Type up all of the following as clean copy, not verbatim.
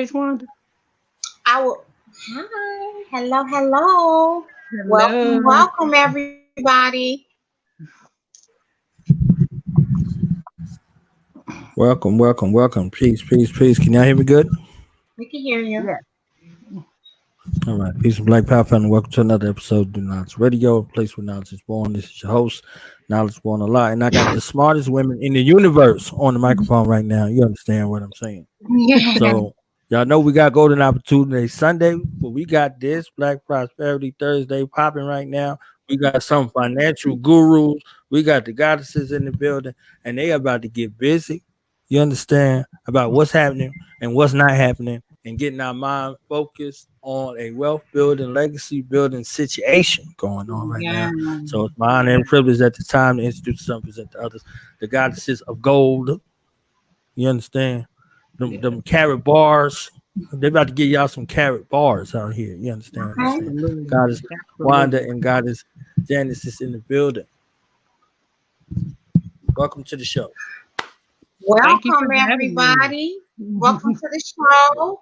stage, Wanda? I will. Hi. Hello. Hello. Hello. Welcome, everybody. Welcome. Peace. Can y'all hear me good? We can hear you. Yeah. All right. Peace and Black Power family. Welcome to another episode of Do Knowledge Radio, a place where knowledge is born. This is your host, Knowledge Born a Lot. And I got the smartest women in the universe on the microphone right now. You understand what I'm saying? Yeah. So, y'all know we got Golden Opportunity Sunday, but we got this Black Prosperity Thursday popping right now. We got some financial gurus. We got the goddesses in the building, and they about to get busy. You understand about what's happening and what's not happening, and getting our mind focused on a wealth building, legacy building situation going on right now. So it's my honor and privilege at the time to introduce some, present to others, the goddesses of gold. You understand? Them carrot bars. They about to give y'all some carrot bars out here. You understand what I'm saying? Goddess Wanda and Goddess Janice is in the building. Welcome to the show. Welcome, everybody. Welcome to the show.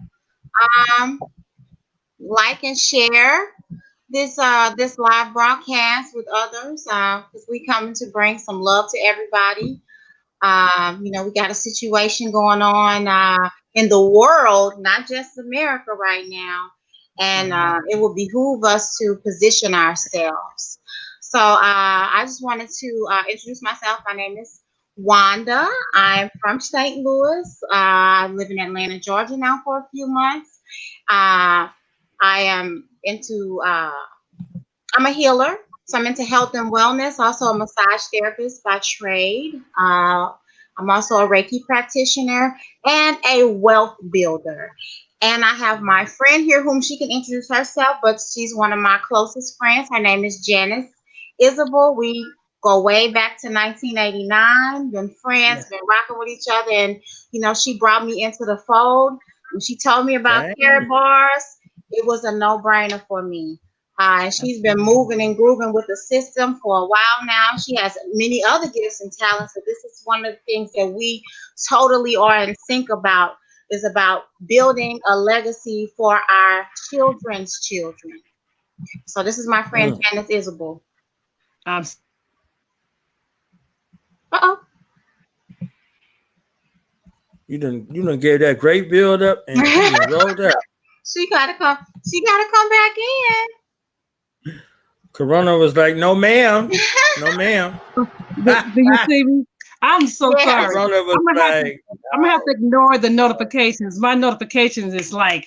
Like and share this live broadcast with others because we coming to bring some love to everybody. We got a situation going on in the world, not just America right now, and it will behoove us to position ourselves. So I just wanted to introduce myself. My name is Wanda. I'm from St. Louis. I live in Atlanta, Georgia now for a few months. I am I'm a healer. So I'm into health and wellness, also a massage therapist by trade. I'm also a Reiki practitioner and a wealth builder. And I have my friend here whom she can introduce herself, but she's one of my closest friends. Her name is Janice Isabel. We go way back to 1989, been friends, been rocking with each other. And, she brought me into the fold. When she told me about carrot bars, it was a no-brainer for me. And she's been moving and grooving with the system for a while now. She has many other gifts and talents, but this is one of the things that we totally are in sync about, is about building a legacy for our children's children. So this is my friend Janice Isabel. You done gave that great build up and rolled up. She gotta come back in. Corona was like, no, ma'am. No, ma'am. Do you see me? I'm so sorry. Corona was I'm gonna have to ignore the notifications. My notifications is like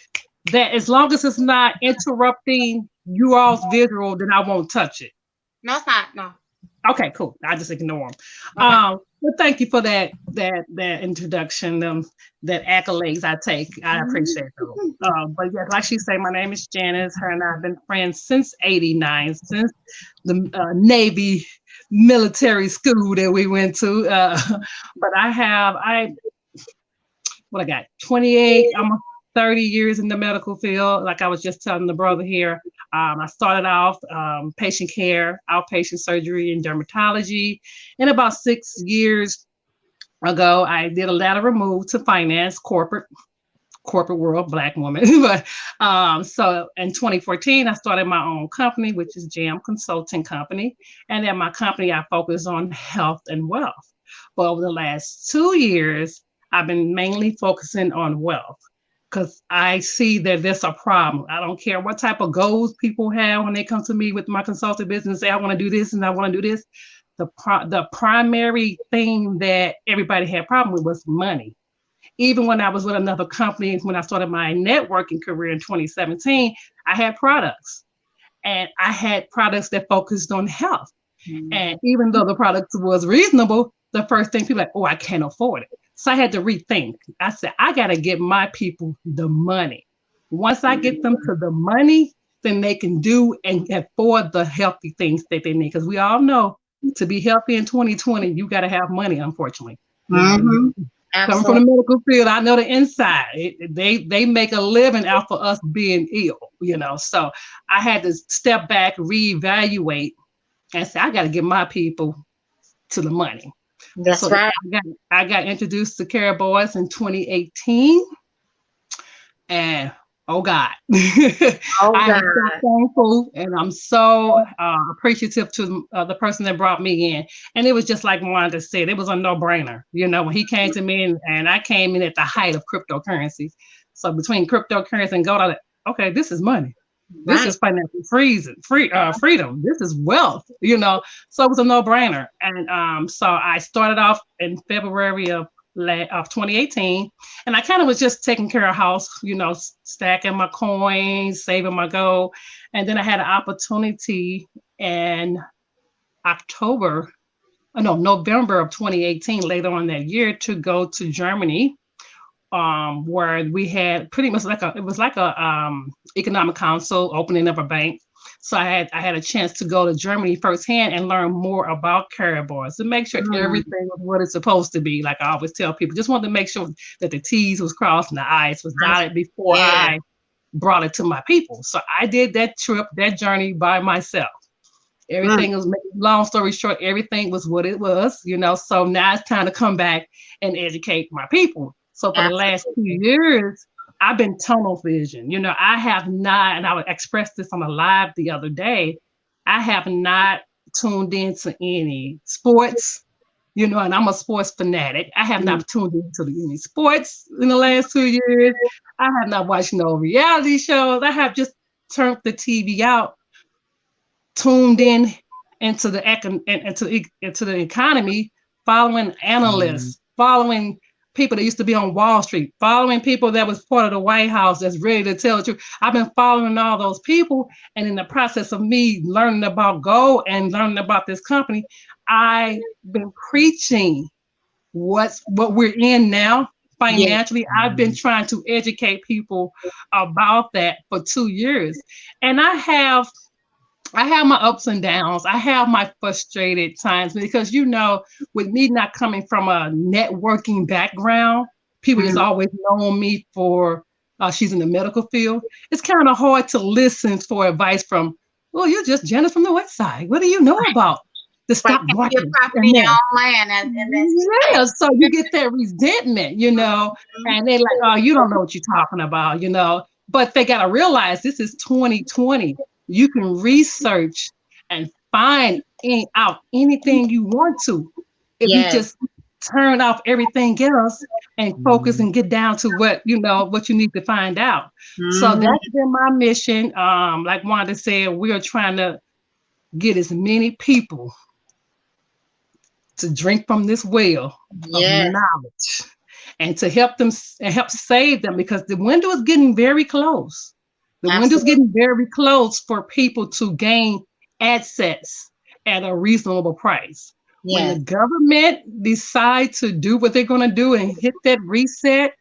that. As long as it's not interrupting you all's visual, then I won't touch it. No, it's not. No. Okay, cool. I just ignore them. Okay. Well, thank you for that introduction, that accolades I take. I appreciate those. But yes, like she said, my name is Janice. Her and I have been friends since '89, since the Navy military school that we went to. But I got 28, almost 30 years in the medical field. Like I was just telling the brother here, I started off patient care, outpatient surgery, and dermatology. And about 6 years ago, I did a lateral move to finance, corporate world, Black woman. But so in 2014, I started my own company, which is Jam Consulting Company. And at my company, I focus on health and wealth. But over the last 2 years, I've been mainly focusing on wealth, because I see that there's a problem. I don't care what type of goals people have when they come to me with my consulting business, say, I want to do this and I want to do this. The primary thing that everybody had a problem with was money. Even when I was with another company, when I started my networking career in 2017, I had products. And I had products that focused on health. Mm-hmm. And even though the product was reasonable, the first thing people were like, oh, I can't afford it. So I had to rethink. I said, I got to get my people the money. Once I get them to the money, then they can do and afford the healthy things that they need. Because we all know to be healthy in 2020, you got to have money, unfortunately. Mm-hmm. Coming from the medical field, I know the inside. They make a living out for us being ill, So I had to step back, reevaluate, and say, I got to get my people to the money. That's right. I got introduced to Carrot Boys in 2018. And oh God, Oh I am God. so thankful and I'm so appreciative to the person that brought me in. And it was just like Wanda said, it was a no-brainer. You know, when he came to me and I came in at the height of cryptocurrency. So between cryptocurrency and gold, I was like, okay, this is money. This Right. is financial freedom. This is wealth, you know. So it was a no-brainer. And so I started off in February of 2018, and I kind of was just taking care of house, you know, stacking my coins, saving my gold. And then I had an opportunity in November of 2018, later on that year, to go to Germany, where we had pretty much it was like a economic council opening of a bank. So I had a chance to go to Germany firsthand and learn more about caribous to make sure everything was what it's supposed to be. Like I always tell people, just wanted to make sure that the T's was crossed and the I's was dotted before I brought it to my people. So I did that trip, that journey by myself. Everything was, long story short, everything was what it was, you know. So now it's time to come back and educate my people. So for the last 2 years, I've been tunnel vision. You know, I have not, and I would express this on a live the other day, I have not tuned into any sports, you know, and I'm a sports fanatic. I have not tuned into any sports in the last 2 years. I have not watched no reality shows. I have just turned the TV out, tuned in into the economy, following analysts, following people that used to be on Wall Street, following people that was part of the White House that's ready to tell the truth. I've been following all those people, and in the process of me learning about gold and learning about this company, I've been preaching what we're in now financially. I've been trying to educate people about that for 2 years, and I have my ups and downs. I have my frustrated times because, you know, with me not coming from a networking background, people just always know me for she's in the medical field. It's kind of hard to listen for advice from, well, you're just Janice from the West Side. What do you know about the stock market? Your property and own land, and so you get that resentment, you know, and they're like, oh, you don't know what you're talking about, you know. But they got to realize this is 2020. You can research and find out anything you want to if you just turn off everything else and focus and get down to what you need to find out. So that's been my mission. Like Wanda said, we are trying to get as many people to drink from this well of knowledge and to help them and help save them, because the window is getting very close. The window's getting very close for people to gain assets at a reasonable price. When the government decides to do what they're going to do and hit that reset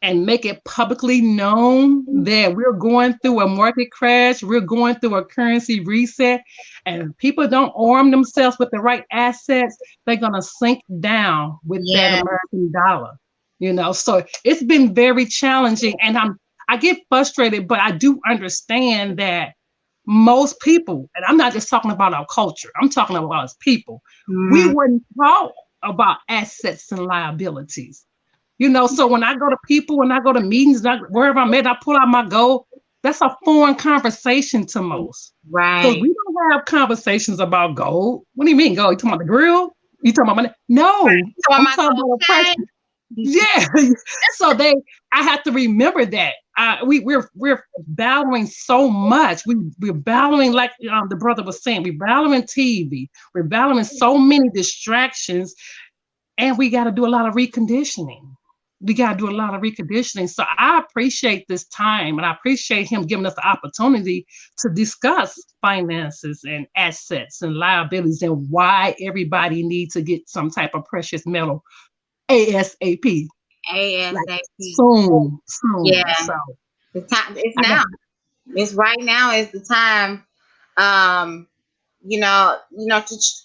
and make it publicly known that we're going through a market crash, we're going through a currency reset, and people don't arm themselves with the right assets, they're going to sink down with that American dollar. You know, so it's been very challenging, and I get frustrated, but I do understand that most people, and I'm not just talking about our culture, I'm talking about us people, we weren't taught about assets and liabilities. You know, so when I go to people, when I go to meetings, wherever I'm at, I pull out my gold, that's a foreign conversation to most. Right. So we don't have conversations about gold. What do you mean gold? You talking about the grill? You talking about money? No, I'm talking about a price. Yeah. So I have to remember that we're battling so much. We're battling, like the brother was saying, we're battling TV, we're battling so many distractions, and we got to do a lot of reconditioning. So I appreciate this time, and I appreciate him giving us the opportunity to discuss finances and assets and liabilities and why everybody needs to get some type of precious metal ASAP. Like soon. Yeah. So the time it's now. It's right now is the time. To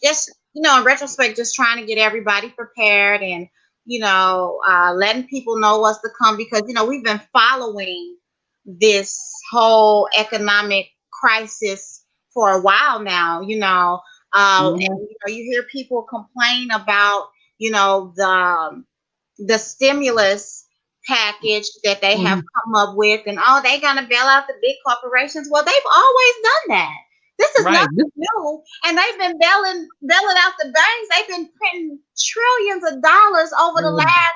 just in retrospect, just trying to get everybody prepared and letting people know what's to come, because we've been following this whole economic crisis for a while now. And you hear people complain about the stimulus package that they have come up with, and oh, they're gonna bail out the big corporations. Well, they've always done that. This is Right. nothing new, and they've been bailing out the banks. They've been printing trillions of dollars over the last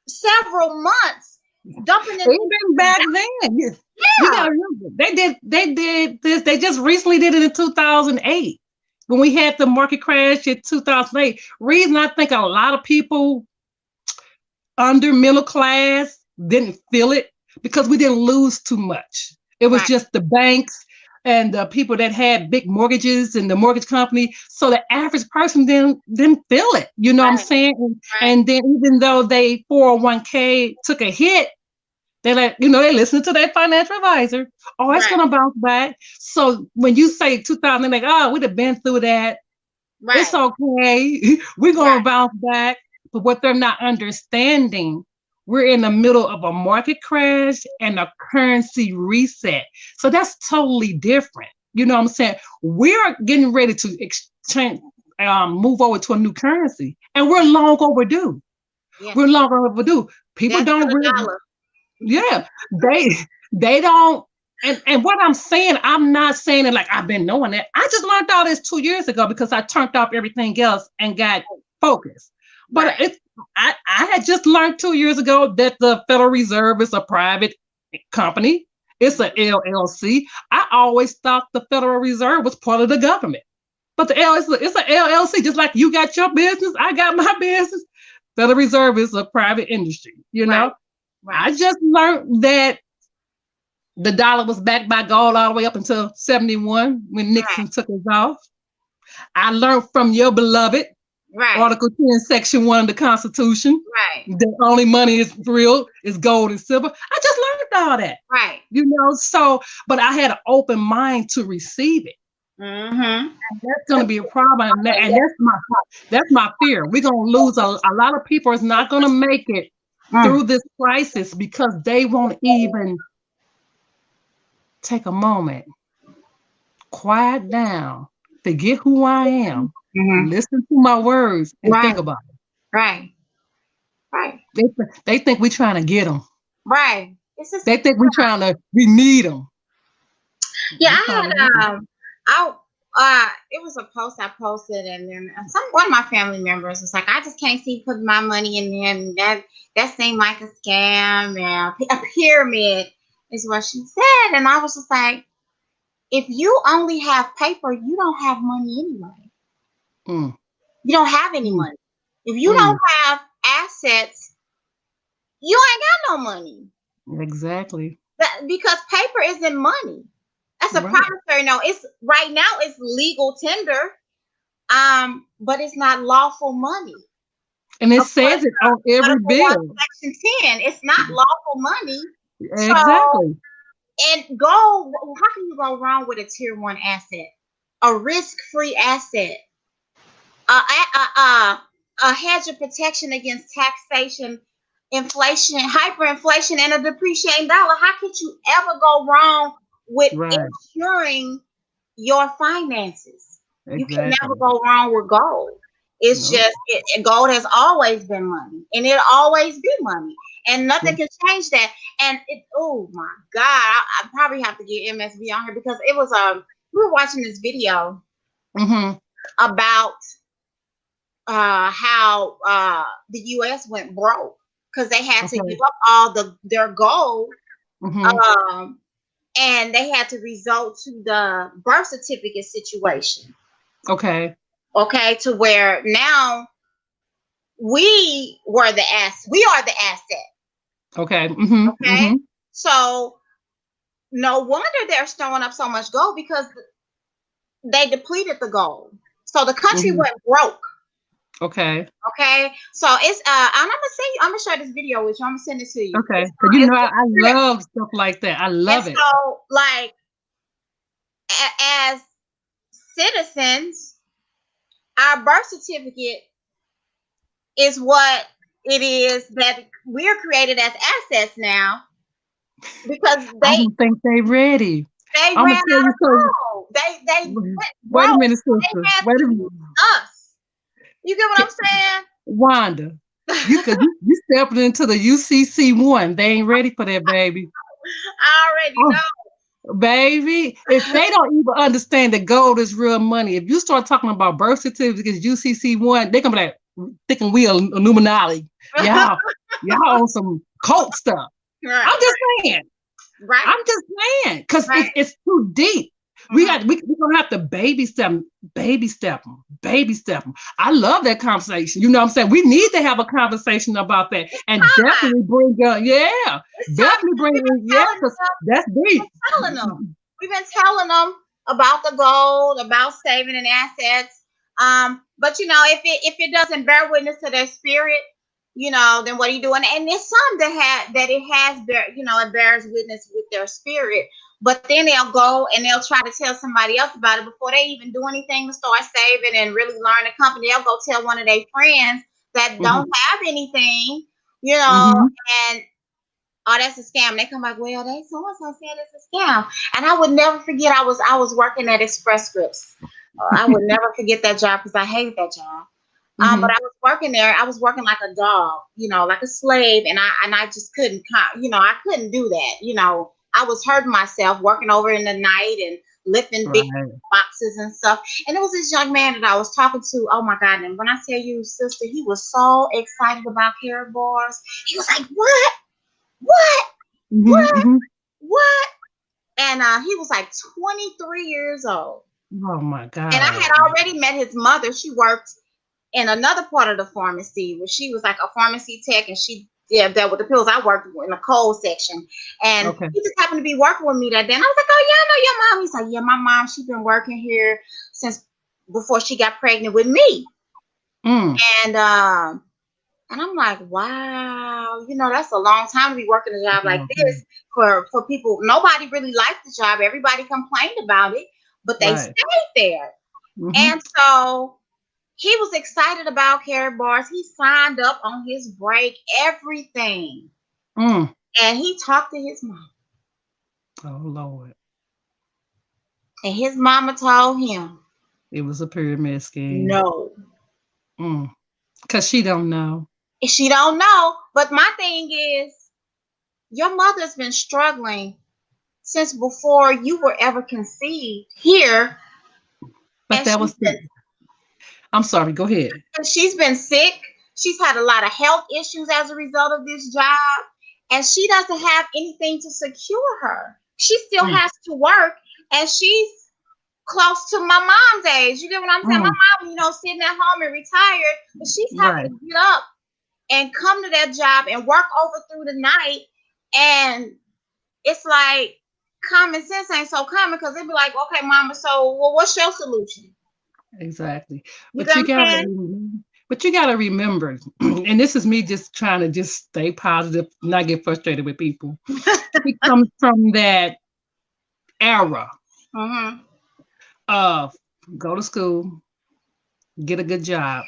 several months, dumping it. Even back then, you gotta remember, they did this. They just recently did it in 2008 when we had the market crash in 2008. Reason I think a lot of people under middle class didn't feel it because we didn't lose too much. It was just the banks and the people that had big mortgages and the mortgage company. So the average person didn't feel it. You know what I'm saying? And then even though they 401k took a hit, they they listen to their financial advisor. Oh, it's gonna bounce back. So when you say 2000, they're like, oh, we'd have been through that. It's okay. We're gonna bounce back. But what they're not understanding, we're in the middle of a market crash and a currency reset. So that's totally different. You know what I'm saying? We're getting ready to exchange, move over to a new currency, and we're long overdue. Yeah. We're long overdue. People don't really. Yeah, they don't. And what I'm saying, I'm not saying it like I've been knowing that. I just learned all this 2 years ago because I turned off everything else and got focused. But I had just learned 2 years ago that the Federal Reserve is a private company. It's an LLC. I always thought the Federal Reserve was part of the government. But it's an LLC, just like you got your business, I got my business. Federal Reserve is a private industry, you know? Right. I just learned that the dollar was backed by gold all the way up until 71 when Nixon took us off. I learned from your beloved Article 10, Section 1 of the Constitution. The only money is real is gold and silver. I just learned all that. You know, so, but I had an open mind to receive it. And that's going to be a problem. And that's my fear. We're going to lose a lot of people. Is not going to make it through this crisis because they won't even take a moment, quiet down, forget who I am, listen to my words, and think about it. They think we're trying to get them. They think we need them. Yeah, it was a post I posted, and then one of my family members was like, I just can't see putting my money in there, and that seemed like a scam, a pyramid is what she said. And I was just like, if you only have paper, you don't have money anyway. You don't have any money. If you don't have assets, you ain't got no money. Exactly. Because paper isn't money. That's a promissory note. Right now it's legal tender, but it's not lawful money. And it says it on every bill. Section 10, it's not lawful money. Exactly. And gold, how can you go wrong with a tier 1 asset? A risk-free asset. A hedge of protection against taxation, inflation, hyperinflation, and a depreciating dollar. How could you ever go wrong with insuring your finances? You can never go wrong with gold. It's just gold has always been money, and it'll always be money, and nothing can change that. And oh my God, I probably have to get MSB on here because it was we were watching this video about how the U.S. went broke because they had to give up all their gold, and they had to resort to the birth certificate situation. To where now we are the asset. So no wonder they're storing up so much gold because they depleted the gold. So the country went broke. So it's I'm gonna share this video with you. I'm gonna send it to you. You know, I love stuff like that. I love it. So like as citizens, our birth certificate is what it is that we're created as assets now because I don't think they're ready. They ran out of gold. They wait a minute, sister. Wait a minute. Us. You get what I'm saying? Wanda, You stepping into the UCC1. They ain't ready for that, baby. I already Oh, know. baby, if they don't even understand that gold is real money, if you start talking about birth certificates, UCC1, they're gonna be like thinking we are Illuminati. Y'all on some cult stuff. Right. I'm just saying. Right. I'm just saying, because Right. it's too deep. We're gonna have to baby step them. I love that conversation. You know what I'm saying? We need to have a conversation about that and definitely bring because that's deep. We've been telling them about the gold, about saving and assets. But if it doesn't bear witness to their spirit, then what are you doing? And there's some it bears witness with their spirit. But then they'll go and they'll try to tell somebody else about it before they even do anything to start saving and really learn the company. They'll go tell one of their friends that don't have anything, and that's a scam. They come like, well, they so-and-so said it's a scam. And I would never forget, I was working at Express Scripts. I would never forget that job because I hated that job. But I was working there. I was working like a dog, like a slave, and I just couldn't, I couldn't do that. I was hurting myself working over in the night and lifting big boxes and stuff. And it was this young man that I was talking to. Oh my God! And when I tell you, sister, he was so excited about carrot bars. He was like, "What? What?" And he was like 23 years old. Oh my God! And I had already met his mother. She worked in another part of the pharmacy where she was like a pharmacy tech, and she dealt with the pills. I worked in the cold section, and he just happened to be working with me that day. And I was like, "Oh yeah, I know your mom." He's like, "Yeah, my mom. She's been working here since before she got pregnant with me." And I'm like, "Wow, that's a long time to be working a job like this for people. Nobody really liked the job. Everybody complained about it, but they stayed there." And so he was excited about carrot bars. He signed up on his break, everything. And he talked to his mom. Oh, Lord. And his mama told him it was a pyramid scheme. No. Because she don't know. She don't know. But my thing is, your mother's been struggling since before you were ever conceived here. But that was I'm sorry, go ahead. She's been sick. She's had a lot of health issues as a result of this job. And she doesn't have anything to secure her. She still has to work. And she's close to my mom's age. You get what I'm saying? My mom, sitting at home and retired. But she's having to get up and come to that job and work over through the night. And it's like common sense ain't so common because they'd be like, okay, mama, so what's your solution? Exactly. But you gotta remember, and this is me just trying to just stay positive, not get frustrated with people. It comes from that era of go to school, get a good job,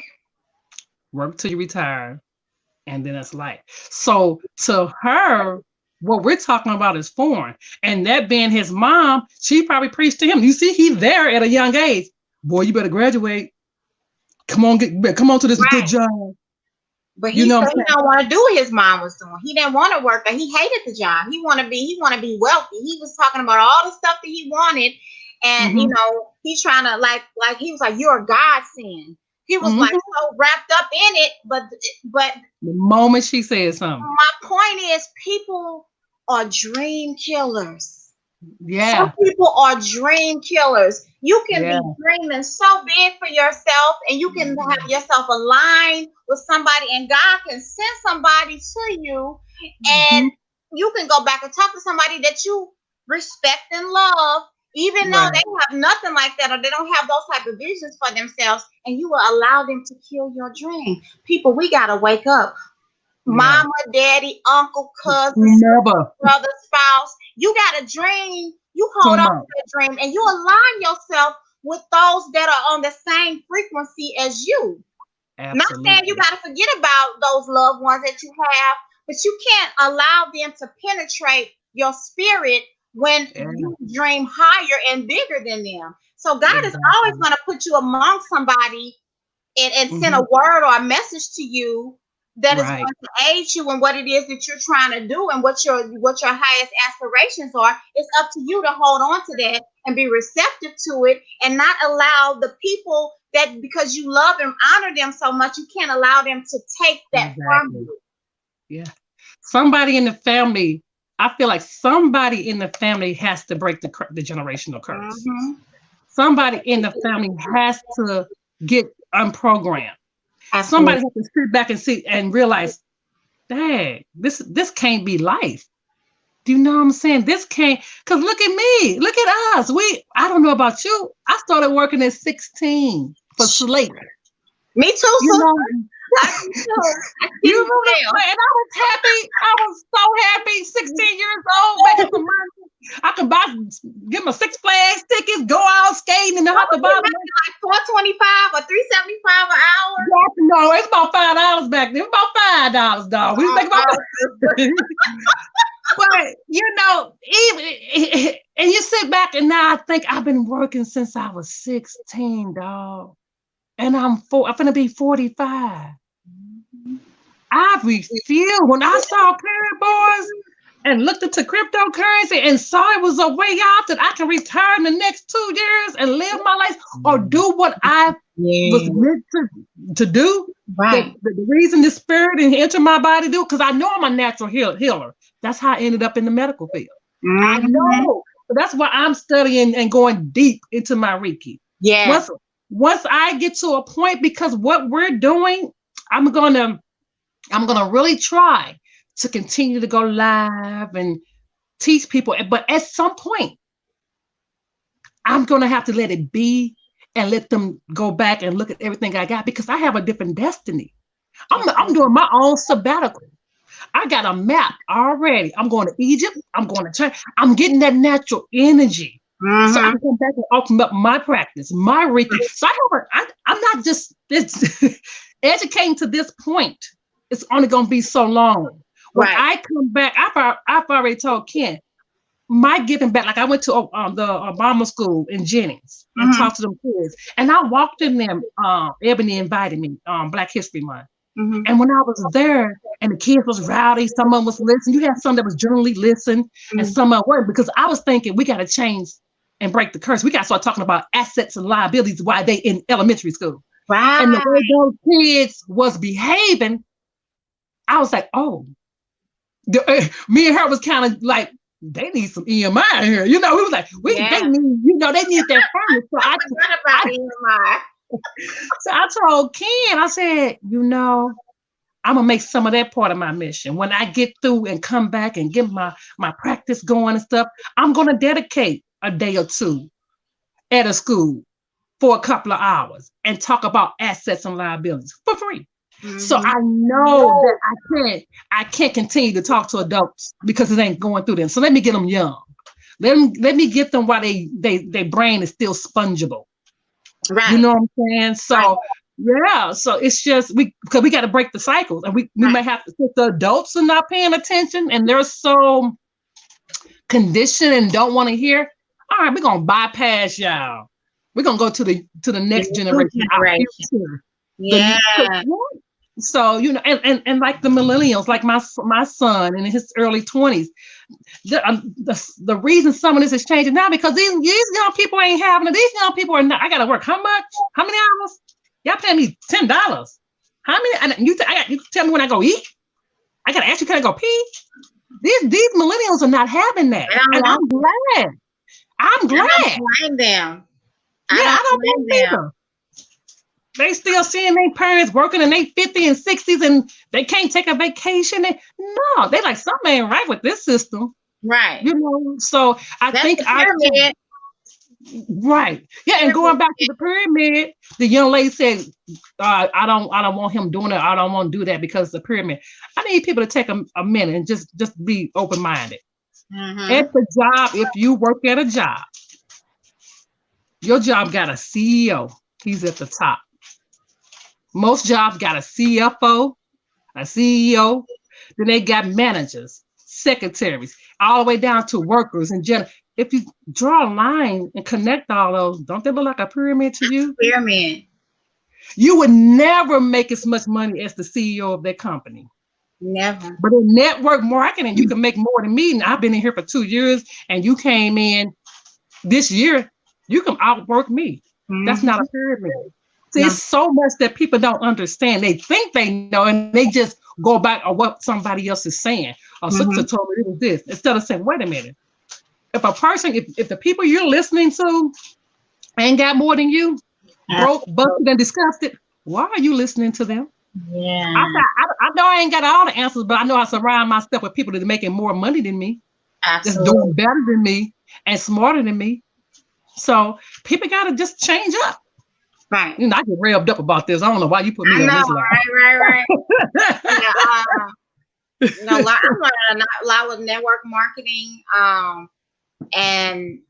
work till you retire, and then it's life. So to her, what we're talking about is foreign. And that being his mom, she probably preached to him. You see, he's there at a young age. Boy, you better graduate. Come on to this good job. But he said he don't want to do what his mom was doing. He didn't want to work, but he hated the job. He want to be wealthy. He was talking about all the stuff that he wanted, and he's trying to like he was like, "You're a godsend." He was like so wrapped up in it, but the moment she said something. My point is, people are dream killers. Yeah. Some people are dream killers. You can be dreaming so big for yourself, and you can have yourself aligned with somebody, and God can send somebody to you, and you can go back and talk to somebody that you respect and love, even though they have nothing like that, or they don't have those type of visions for themselves, and you will allow them to kill your dream. People, we gotta wake up. Mama, daddy, uncle, cousin, brother, spouse. You got a dream. You hold on to that dream, and you align yourself with those that are on the same frequency as you. Absolutely. Not saying you got to forget about those loved ones that you have, but you can't allow them to penetrate your spirit when you dream higher and bigger than them. So God is always going to put you among somebody and send a word or a message to you that is Right. going to aid you in what it is that you're trying to do and what your highest aspirations are. It's up to you to hold on to that and be receptive to it, and not allow the people that, because you love and honor them so much, you can't allow them to take that from you. Yeah. Somebody in the family, I feel like somebody in the family has to break the generational curse. Mm-hmm. Somebody in the family has to get unprogrammed. Absolutely. Somebody has to sit back and see and realize, dang, this can't be life. Do you know what I'm saying? This can't, because look at me, look at us. I don't know about you. I started working at 16 for slate. Me too, You sister. know, You remember, and I was happy. I was so happy. 16 years old, making some money. I could give them a Six Flags tickets, go out skating in the hot bottom. Like $4.25 or $3.75 an hour. No, it's about $5 back then. About $5, dog. We was making about. But you know, even and you sit back and now I think I've been working since I was 16, dog. And I'm gonna be 45. I refused when I saw Parent Boys and looked into cryptocurrency and saw it was a way out that I can retire in the next 2 years and live my life or do what I was meant to do. Right. The reason the spirit entered my body do, because I know I'm a natural healer. That's how I ended up in the medical field. Mm-hmm. I know. So that's why I'm studying and going deep into my Reiki. Yeah. Once I get to a point, because what we're doing, I'm gonna really try to continue to go live and teach people. But at some point, I'm gonna have to let it be and let them go back and look at everything I got, because I have a different destiny. I'm doing my own sabbatical. I got a map already. I'm going to Egypt. I'm going to China. I'm getting that natural energy. Mm-hmm. So I can come back and open up my practice, my Reiki. So I'm not just educating to this point. It's only going to be so long. When I come back, I've already told Ken, my giving back, like I went to the Obama School in Jennings and talked to them kids. And I walked in them, Ebony invited me, Black History Month. Mm-hmm. And when I was there and the kids was rowdy, some of them was listening. You had some that was generally listening and some of them weren't, because I was thinking we got to change and break the curse. We got to start talking about assets and liabilities while they in elementary school. Wow. And the way those kids was behaving, I was like, oh, me and her was kind of like, they need some EMI in here. You know, we was like, they need, they need that furnace. So I forgot about EMI. So I told Ken, I said, I'm gonna make some of that part of my mission. When I get through and come back and get my practice going and stuff, I'm gonna dedicate a day or two at a school for a couple of hours and talk about assets and liabilities for free. Mm-hmm. So I know that I can't continue to talk to adults because it ain't going through them. So let me get them young. Let me get them while their brain is still spongeable. Right. You know what I'm saying? So so it's just because we got to break the cycles, and we might have to, if the adults are not paying attention and they're so conditioned and don't want to hear. All right, we're gonna bypass y'all. We're gonna go to the next generation. Yeah. So and like the millennials, like my son in his early 20s, the reason some of this is changing now because these young people ain't having it. These young people are not. I gotta work how much? How many hours? Y'all paying me $10. How many? You tell me when I go eat. I gotta ask you, can I go pee? These millennials are not having that, and I'm glad. I'm glad. I don't blame them. I don't blame them. They still seeing their parents working in their 50s and 60s and they can't take a vacation. No, they like something ain't right with this system. Right. So That's think pyramid. Right. Yeah, and going back to the pyramid, the young lady said, I don't want him doing it. I don't want to do that because the pyramid. I need people to take a minute and just be open-minded. Mm-hmm. At the job, if you work at a job, your job got a CEO. He's at the top. Most jobs got a CFO, a CEO, then they got managers, secretaries, all the way down to workers in general. If you draw a line and connect all those, don't they look like a pyramid to you? Pyramid. You would never make as much money as the CEO of that company. Never. But in network marketing, you can make more than me. And I've been in here for 2 years, and you came in this year, you can outwork me. That's not a pyramid. See, it's so much that people don't understand. They think they know, and they just go back on what somebody else is saying. Or sister told me it was this. Instead of saying, wait a minute. If a person, if the people you're listening to ain't got more than you, broke, busted, and disgusted, why are you listening to them? Yeah. I know I ain't got all the answers, but I know I surround myself with people that are making more money than me. Absolutely. That's doing better than me and smarter than me. So people got to just change up. Right. You know, I get revved up about this. I don't know why you put me on this line. Right. I'm learning a lot with network marketing. And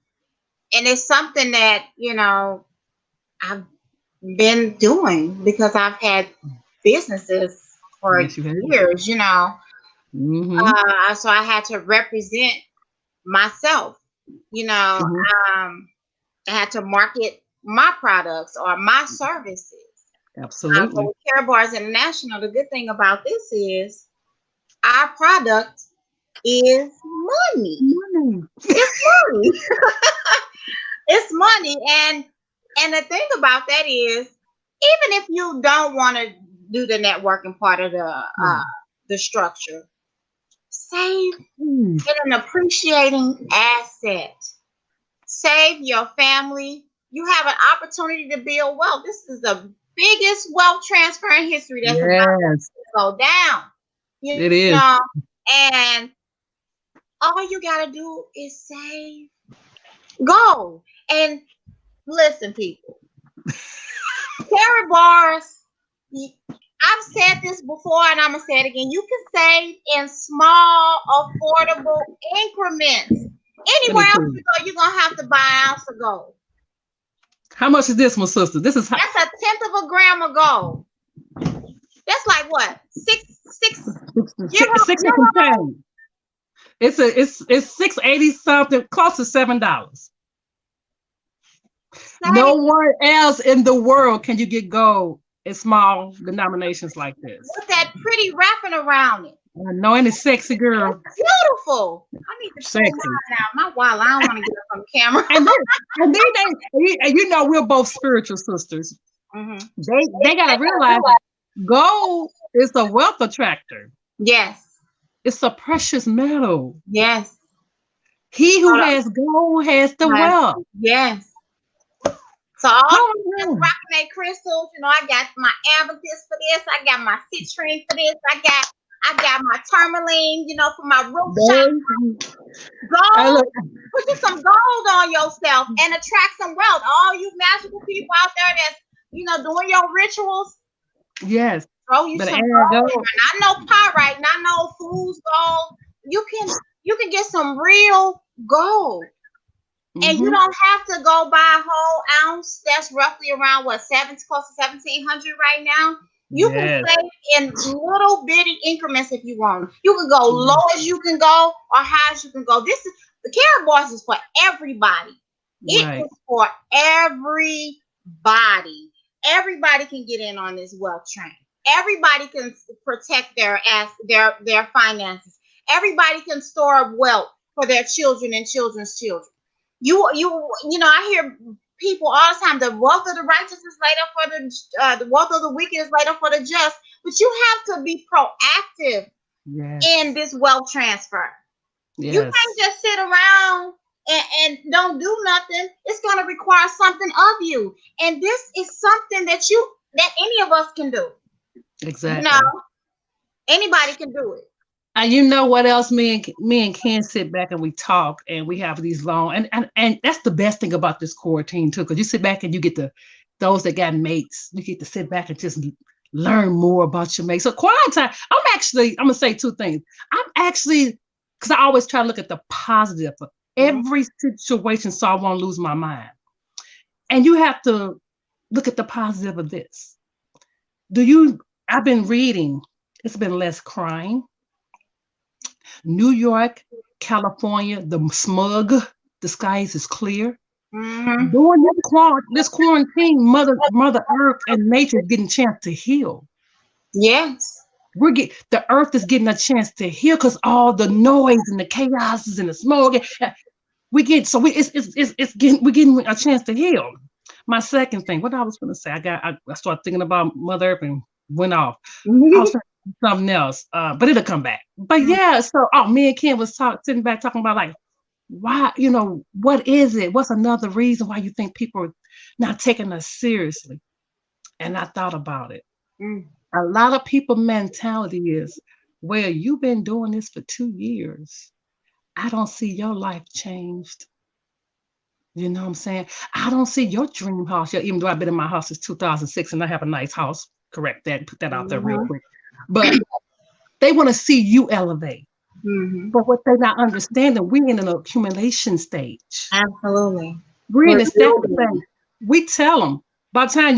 it's something that, you know, I've been doing because I've had businesses for years, you know. So I had to represent myself, you know. I had to market my products or my services. Absolutely. With Care Bars International, the good thing about this is our product is money. It's money. It's money. And the thing about that is, even if you don't want to do the networking part of the structure, save get an appreciating asset. Save your family. You have an opportunity to build wealth. This is the biggest wealth transfer in history that's about to go down. It is. And all you got to do is save. Go. And listen, people. Care Bars, I've said this before and I'm going to say it again. You can save in small, affordable increments. Anywhere else you go, you're going to have to buy an ounce of gold. How much is this, my sister? That's 1/10 of a gram of gold. That's like what? Six. It's $6.80 something, close to $7. Nowhere else in the world can you get gold in small denominations like this. With that pretty wrapping around it. I know, and it's sexy, girl. It's beautiful. I need to sexy. My wallet. I don't want to get up on camera. and you know, we're both spiritual sisters. They gotta realize gold is a wealth attractor. Yes. It's a precious metal. Yes. He who has gold has the wealth. Yes. So all rocking their crystals, you know, I got my amethyst for this, I got my citrine for this, I got my tourmaline, you know, for my roof shop. Gold. Put you some gold on yourself and attract some wealth. All you magical people out there that's, you know, doing your rituals. Yes. Throw you some gold. Not no pyrite, not no fool's gold. You can get some real gold. And you don't have to go buy a whole ounce. That's roughly around close to 1,700 right now. You can save in little bitty increments if you want. You can go low as you can go or high as you can go. This is the Care Bars is for everybody. It is for everybody. Everybody can get in on this wealth train. Everybody can protect their finances. Everybody can store up wealth for their children and children's children. You know, I hear people all the time, the wealth of the righteous is laid up for the wealth of the wicked is laid up for the just. But you have to be proactive in this wealth transfer. Yes. You can't just sit around and don't do nothing. It's going to require something of you. And this is something that any of us can do. Exactly. You know, anybody can do it. You know what else? Me and Ken sit back and we talk, and we have these long and that's the best thing about this core team too, because you sit back and you get those that got mates. You get to sit back and just learn more about your mate. So quiet time. I'm gonna say two things. Because I always try to look at the positive of every situation, so I won't lose my mind. And you have to look at the positive of this. I've been reading. It's been less crime. New York, California, the smog, the skies is clear. Mm-hmm. During this quarantine, Mother Earth and nature is getting a chance to heal. Yes. The earth is getting a chance to heal because all the noise and the chaos and the smoke. We're getting a chance to heal. My second thing, what I was going to say, I started thinking about Mother Earth and went off. I was trying to do something else, but it'll come back. But yeah, so me and Ken was sitting back talking about like, why, what is it? What's another reason why you think people are not taking us seriously? And I thought about it. A lot of people mentality is, well, you've been doing this for 2 years. I don't see your life changed. You know what I'm saying? I don't see your dream house yet, even though I've been in my house since 2006 and I have a nice house. Correct that, put that out there real quick. But they want to see you elevate. But what they're not understanding, we're in an accumulation stage. Absolutely. We're in a stage thing. We tell them by the time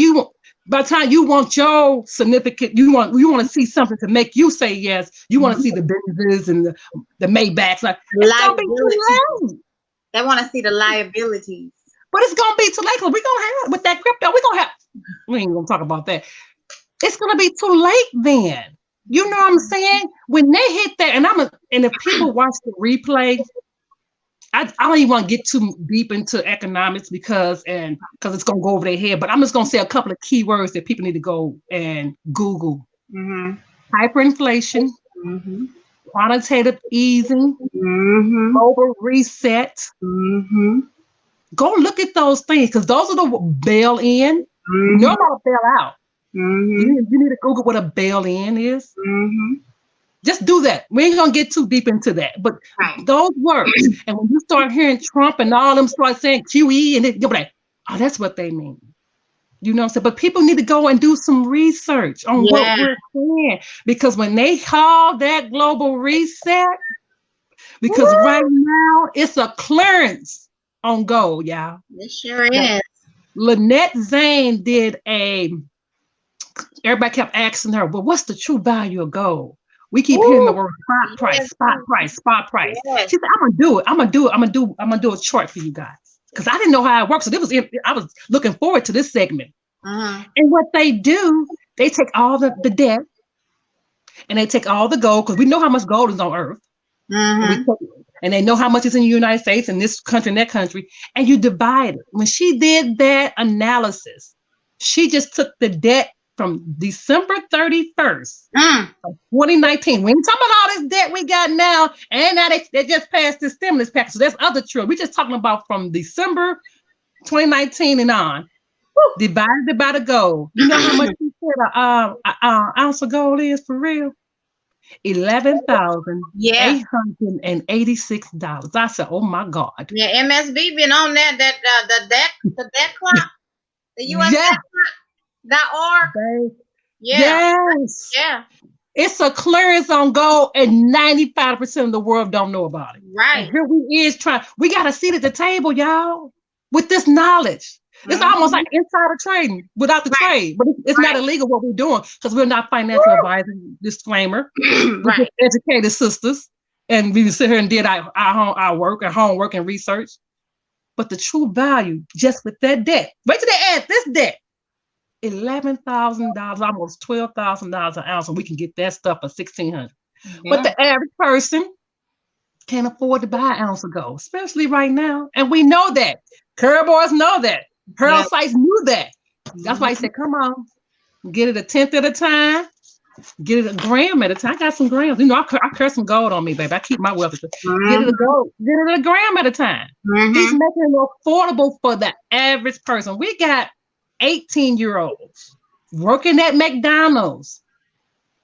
you want your significant, you want to see something to make you say yes. You want to see the Benzes and the Maybachs. Like, it's gonna be too late. They want to see the liabilities. But it's gonna be too late because we're gonna have with that crypto. We ain't gonna talk about that. It's gonna be too late then. You know what I'm saying? When they hit that, and if people watch the replay, I don't even want to get too deep into economics because it's gonna go over their head. But I'm just gonna say a couple of keywords that people need to go and Google: hyperinflation, quantitative easing, global reset. Go look at those things because those are the bail in. You know about bail out. You need to Google what a bail in is. Just do that. We ain't gonna get too deep into that, but those words. And when you start hearing Trump and all them start saying QE, and you'll be like, oh, that's what they mean. You know what I'm saying? But people need to go and do some research on what we're saying, because when they call that global reset, because right now it's a clearance on gold, y'all. It sure is. Lynette Zane did everybody kept asking her, well, what's the true value of gold? We keep hearing the word spot price. She said, I'm gonna do a chart for you guys. Because I didn't know how it works. So I was looking forward to this segment. And what they do, they take all the debt and they take all the gold, because we know how much gold is on earth. And they know how much is in the United States and this country and that country, and you divide it. When she did that analysis, she just took the debt from December 31st of 2019. We ain't talking about all this debt we got now, and now they just passed this stimulus package. So that's other true. We're just talking about from December 2019 and on, divided by the gold. You know how much she said an ounce of gold is for real? $11,886. I said, oh my God. Yeah, MSB been on that the debt clock, the US debt clock. .org. Yes. Yeah. It's a clearance on gold, and 95% of the world don't know about it. Right. And here we is trying. We got to sit at the table, y'all, with this knowledge. It's almost like insider trading without the trade, but it's not illegal what we're doing because we're not financial advisors. Disclaimer. We're just educated sisters, and we sit here and did our work and homework and research. But the true value, just with that debt, wait till they add this debt, $11,000, almost $12,000 an ounce, and we can get that stuff for $1,600. But the average person can't afford to buy an ounce of gold, especially right now, and we know that. Curl boys know that. Pearl sites knew that. That's why he said, come on, get it a tenth at a time, get it a gram at a time. I got some grams. You know, I carry some gold on me, baby. I keep my wealth. Get it a gram at a time. He's making it affordable for the average person. We got 18-year-olds working at McDonald's,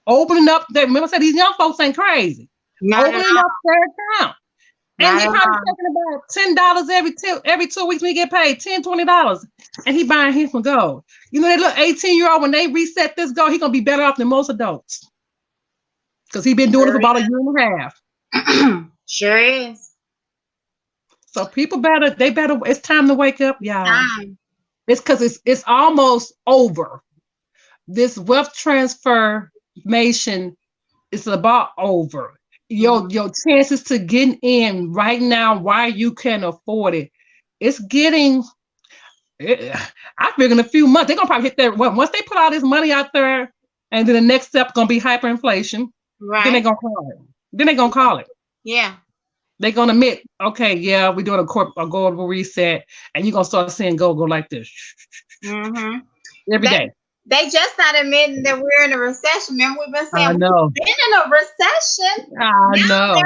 opening up their, remember I said these young folks ain't crazy. Opening up their account. And he probably taking about $10 every 2 weeks when he get paid, $10, $20. And he buying him some gold. You know, that little 18-year-old, when they reset this gold, he gonna be better off than most adults. Because he been doing it for about a year and a half. Sure is. So people it's time to wake up, y'all. It's because it's almost over. This wealth transformation is about over. Your chances to get in right now while you can afford it it's getting. I figure in a few months they're gonna probably hit that. Well, once they put all this money out there, and then the next step gonna be hyperinflation. Right. Then they're gonna call it. Then they're gonna call it. Yeah. They're gonna admit, okay, yeah, we're doing a global reset, and you're gonna start seeing gold go like this every day. They just not admitting that we're in a recession. Remember, we've been saying I know. we've been in a recession. I know.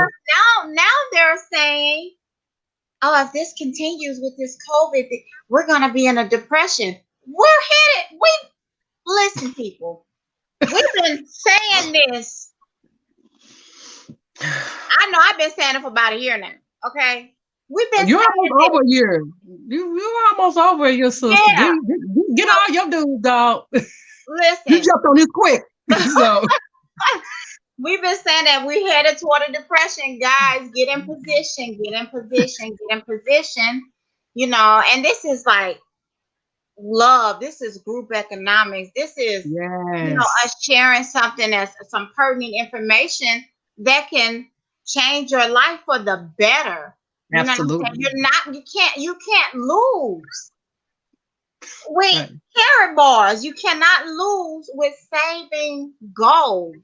Now they're saying, oh, if this continues with this COVID, we're gonna be in a depression. We're headed. Listen, people. We've been saying this. I know I've been saying it for about a year now. Okay. We've been. You're almost over a year. You're almost over a year, sister. Yeah. Get all your dudes, dog. Listen. You jumped on this quick. So we've been saying that we're headed toward a depression, guys. Get in position, get in position, get in position. You know, and this is like love. This is group economics. This is you know, us sharing something that's some pertinent information that can change your life for the better. You absolutely. You can't lose. Wait, carrot bars. You cannot lose with saving gold.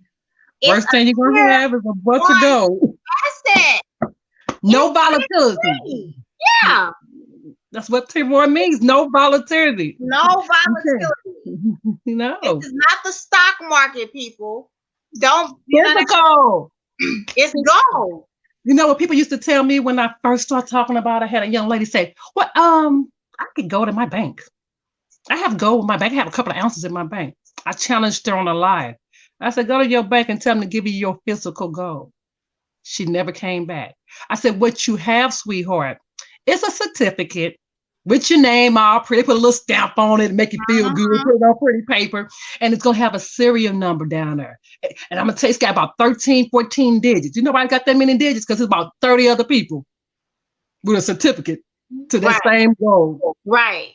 Worst thing you're gonna have is a bunch of gold. Asset. No volatility. Yeah. That's what Timor means. No volatility. No volatility. No. This is not the stock market, people. Don't. Physical. It's gold. You know what people used to tell me when I first started talking about it? I had a young lady say, well, I could go to my bank. I have gold in my bank. I have a couple of ounces in my bank. I challenged her on a live. I said, go to your bank and tell them to give you your physical gold. She never came back. I said, what you have, sweetheart, is a certificate with your name all pretty, put a little stamp on it and make you feel good, put it on pretty paper, and it's going to have a serial number down there. And I'm going to tell you, it's got about 13, 14 digits. You know why I got that many digits? Because it's about 30 other people with a certificate to that same gold. Right.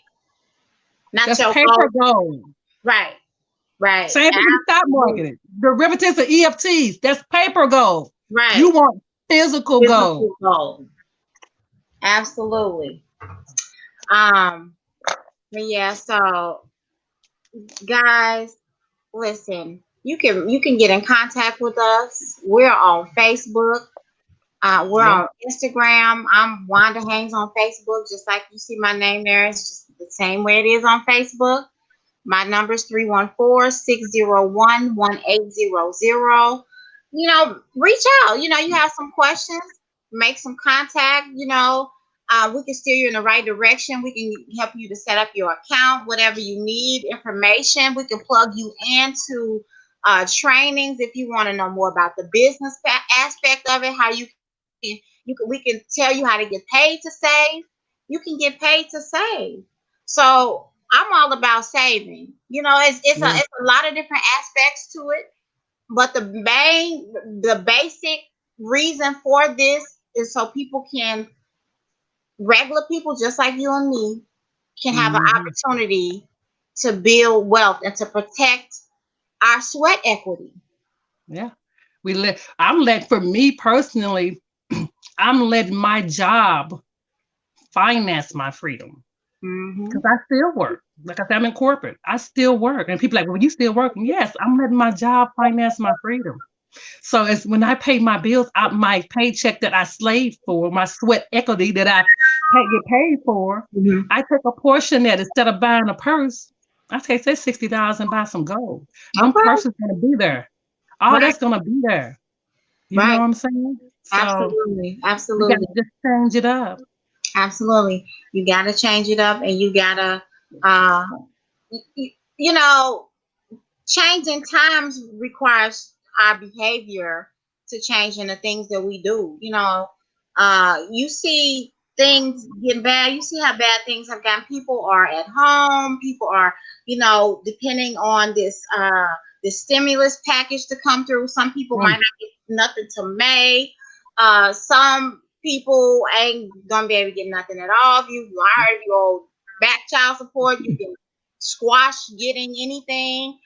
Not that's your paper gold. Right. Right. Same thing with stock market. Derivatives of EFTs, that's paper gold. Right. You want physical gold. Absolutely. Yeah, so guys, listen, you can get in contact with us. We're on Facebook. We're on Instagram. I'm Wanda Haynes on Facebook, just like you see my name there. It's just the same way it is on Facebook. My number is 314-601-1800. You know, reach out. You know, you have some questions, make some contact. You know, we can steer you in the right direction. We can help you to set up your account, whatever you need, information. We can plug you into trainings if you want to know more about the business aspect of it, how we can tell you how to get paid to save. You can get paid to save. So I'm all about saving. You know, it's a lot of different aspects to it, but the basic reason for this is so regular people just like you and me can have an opportunity to build wealth and to protect our sweat equity. Yeah. For me personally, I'm letting my job finance my freedom. Because I still work. Like I said, I'm in corporate. I still work. And people are like, well, you still working? Yes, I'm letting my job finance my freedom. So it's when I pay my bills out my paycheck that I slaved for, my sweat equity that I get paid for, I take a portion that instead of buying a purse, I take that $60 and buy some gold. Some purse is going to be there. All that's going to be there. You know what I'm saying? So Absolutely. You got to just change it up. Absolutely. You got to change it up, and you got to, you know, changing times requires our behavior to change in the things that we do. You know, you see things getting bad. You see how bad things have gotten. People are at home. People are, you know, depending on this stimulus package to come through. Some people might not get nothing till May. Some people ain't gonna be able to get nothing at all. If you hired your back child support, you can squash getting anything.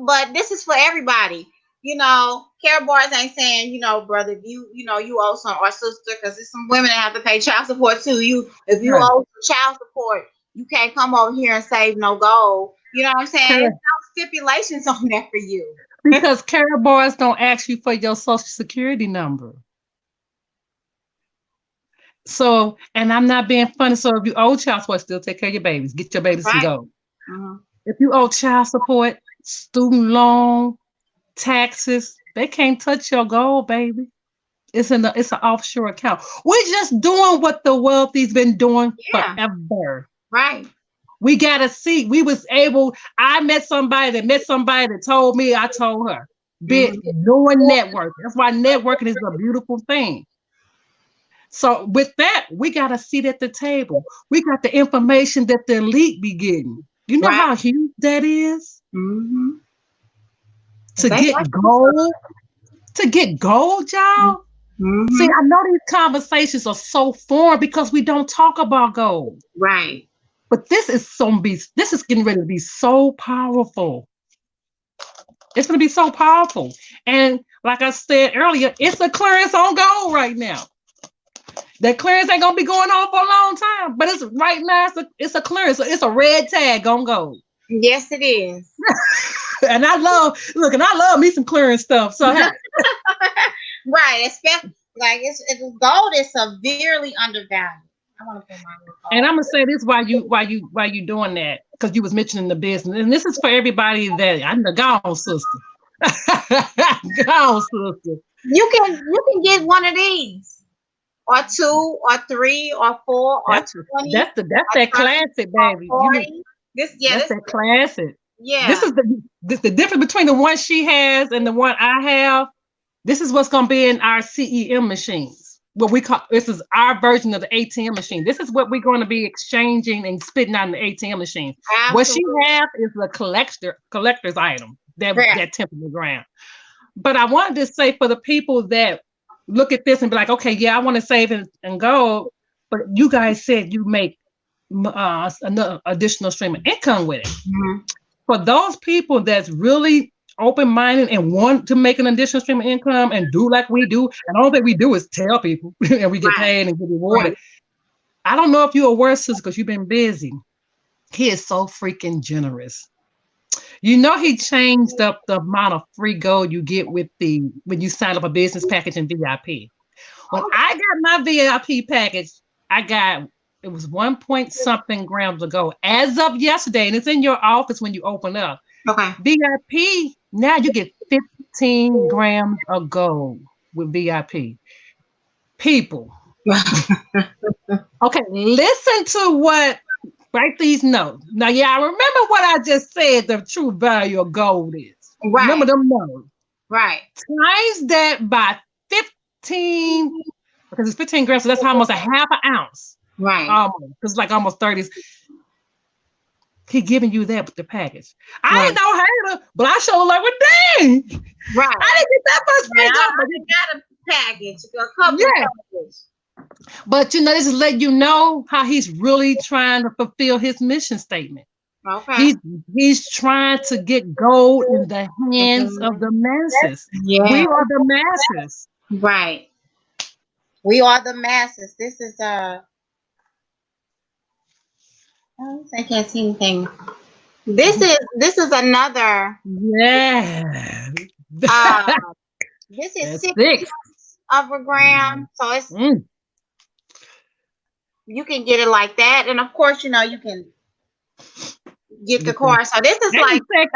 But this is for everybody. care boys ain't saying, brother, if you owe some, or sister, because there's some women that have to pay child support too. If you owe some child support, you can't come over here and save no gold. You know what I'm saying? There's no stipulations on that for you. Because care boys don't ask you for your social security number. So, and I'm not being funny. So if you owe child support, still take care of your babies. Get your babies to go. Mm-hmm. If you owe child support, student loan, taxes, they can't touch your gold, baby. It's an offshore account. We're just doing what the wealthy's been doing forever. Right. We gotta see. I met somebody that told me, I told her. Doing networking. That's why networking is a beautiful thing. So with that, we got a seat at the table. We got the information that the elite be getting. You know how huge that is? Mm-hmm. To get gold, y'all. Mm-hmm. See, I know these conversations are so foreign because we don't talk about gold. Right. But this is getting ready to be so powerful. It's going to be so powerful. And like I said earlier, it's a clearance on gold right now. That clearance ain't gonna be going on for a long time, but it's right now. It's a clearance. It's a red tag on gold. Yes, it is. And I love me some clearance stuff. So right, especially like gold is severely undervalued. I want to put my gold. And I'm gonna say this while you doing that, because you was mentioning the business, and this is for everybody that I'm the gone sister. Gone sister. You can get one of these. Or 2, or 3, or 4, or 20. That's that classic, baby. That's that classic. Yeah. This is the difference between the one she has and the one I have. This is what's gonna be in our CEM machines. This is our version of the ATM machine. This is what we're going to be exchanging and spitting out in the ATM machine. Absolutely. What she has is the collector's item that 10th of the ground. But I wanted to say for the people that look at this and be like, okay, yeah, I want to save and go, but you guys said you make another additional stream of income with it. Mm-hmm. For those people that's really open-minded and want to make an additional stream of income and do like we do, and all that we do is tell people and we get paid and get rewarded. Right. I don't know if you're aware, sis, because you've been busy. He is so freaking generous. You know, he changed up the amount of free gold you get when you sign up a business package in VIP. When I got my VIP package, it was 1 point something grams of gold as of yesterday, and it's in your office when you open up. Okay. VIP, now you get 15 grams of gold with VIP. People. Okay, listen to what. Write these notes. Now, yeah, I remember what I just said the true value of gold is. Right. Remember them notes. Right. Times that by 15, because it's 15 grams, so that's almost a half an ounce. Right. Almost. It's like almost 30. He giving you that with the package. I ain't no hater, but I sure like, well, dang. Right. I didn't get that much free gold. I got a package, a couple of packages. But this is letting you know how he's really trying to fulfill his mission statement. Okay. He's trying to get gold in the hands of the masses. Yeah. We are the masses. Right. We are the masses. This is I can't see anything. This is another. Yeah. This is 6 of a gram. So it's you can get it like that, and of course, you can get the course. So this is like about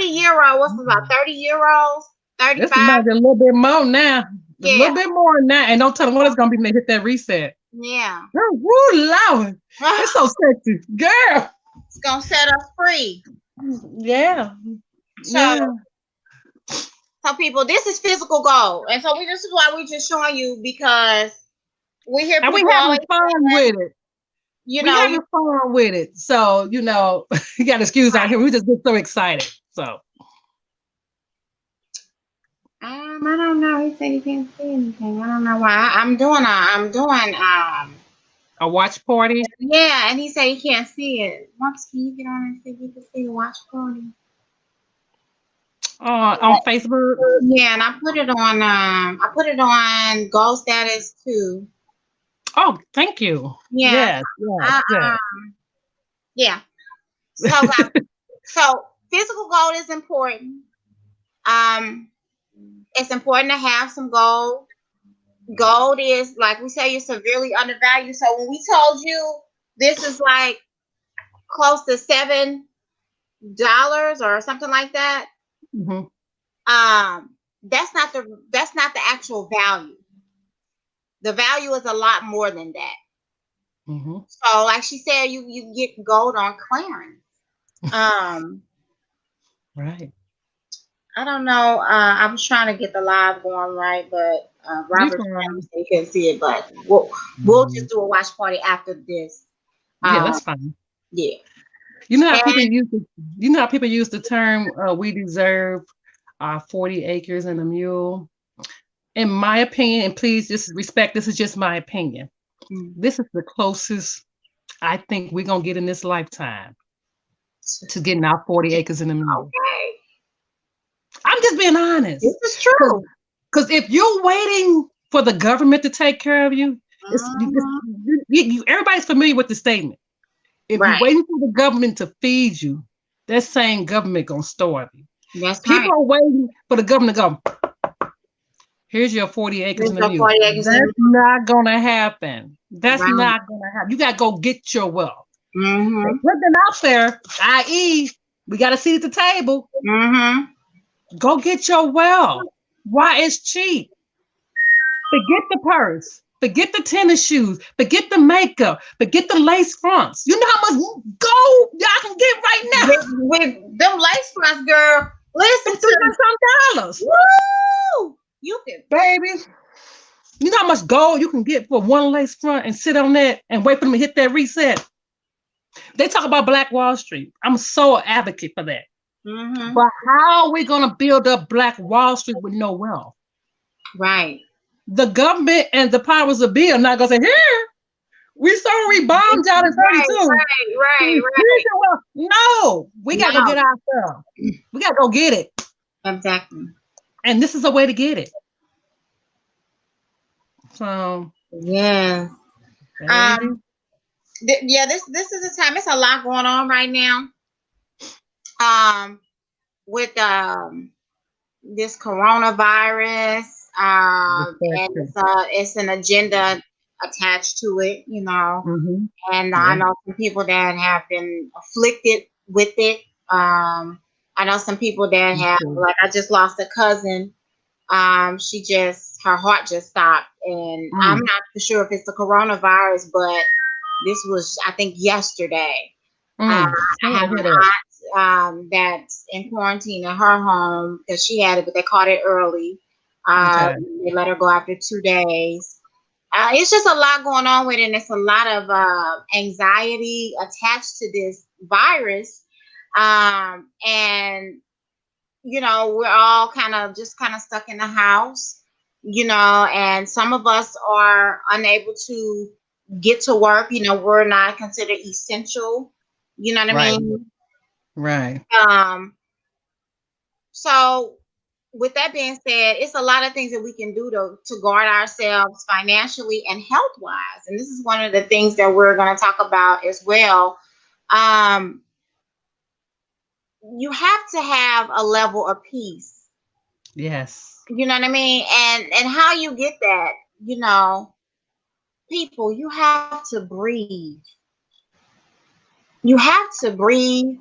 30 euros. What's about 30 euros? 35. This might be a little bit more now. Yeah. A little bit more now, and don't tell them what it's gonna be when they hit that reset. Yeah. Woo, Lord, it's so sexy, girl. It's gonna set us free. Yeah. So people, this is physical gold, and so this is why we're just showing you, because we hear people and we having fun with it. We having fun with it. So you got excuse out here. We just get so excited. So I don't know. He said he can't see anything. I don't know why. I'm doing a watch party. Yeah, and he said he can't see it. Marcus, can you get on and see if you can see the watch party? On Facebook. Yeah, and I put it on goal status too. Oh, thank you. Yeah. Yes, yes, I, yes. yeah. So physical gold is important. Um, it's important to have some gold. Gold is, like we say, you're severely undervalued. So when we told you this is like close to $7 or something like that, Mhm, that's not the actual value. The value is a lot more than that. mhm. So, like she said, you get gold on clearance. Um, Right. I don't know. I was trying to get the live going right, but You Robert can. said he couldn't see it. But we'll just Mhm. do a watch party after this. Yeah, Um, that's fine. yeah. You know how people And use the, you know how people use the term we deserve 40 acres and a mule. In my opinion, and please just respect, this is just my opinion. This is the closest I think we're gonna get in this lifetime to getting our 40 acres and a mule. okay, I'm just being this honest. is true. Because if you're waiting for the government to take care of you, Mhm. everybody's familiar with the statement. If you're Right. waiting for the government to feed you, that same government gonna starve you. That's People right. are waiting for the government to go, here's your 40 acres There's and a no mule. 40 acres in That's not gonna happen. That's right. not gonna happen. You gotta go get your wealth. They Mm-hmm. put them out there, i.e., we got a seat at the table. Mm-hmm. Go get your wealth. Why it's cheap? Forget the purse. Forget the tennis shoes. Forget the makeup. Forget the lace fronts. You know how much gold y'all can get right now? With them lace fronts, girl. Listen Them to $300. woo. You can. Baby. You know how much gold you can get for one lace front and sit on that and wait for them to hit that reset? They talk about Black Wall Street. I'm so advocate for that. Mm-hmm. But how are we going to build up Black Wall Street with no wealth? Right. The government and the powers of be are not going to say, here, we bombed y'all in 32. Right. No, we got to go No. get our stuff. We got to go get it. Exactly. And this is a way to get it. So, Yeah. baby. Yeah. This is the time. It's a lot going on right now. With this coronavirus. And it's an agenda attached to it. You know. Mm-hmm. And Yeah. I know some people that have been afflicted with it. I know some people that have, like, I just lost a cousin. Her heart just stopped, and I'm not for sure if it's the coronavirus, but this was, I think, yesterday. I have an aunt that's in quarantine in her home because she had it, but they caught it early. They let her go after 2 days. It's just a lot going on with it, and it's a lot of anxiety attached to this virus. And we're all kind of stuck in the house, and some of us are unable to get to work. We're not considered essential. You know what I mean? Right. So with that being said, it's a lot of things that we can do to guard ourselves financially and health wise. And this is one of the things that we're going to talk about as well. You have to have a level of peace. Yes. You know what I mean? And how you get that, people, you have to breathe. You have to breathe.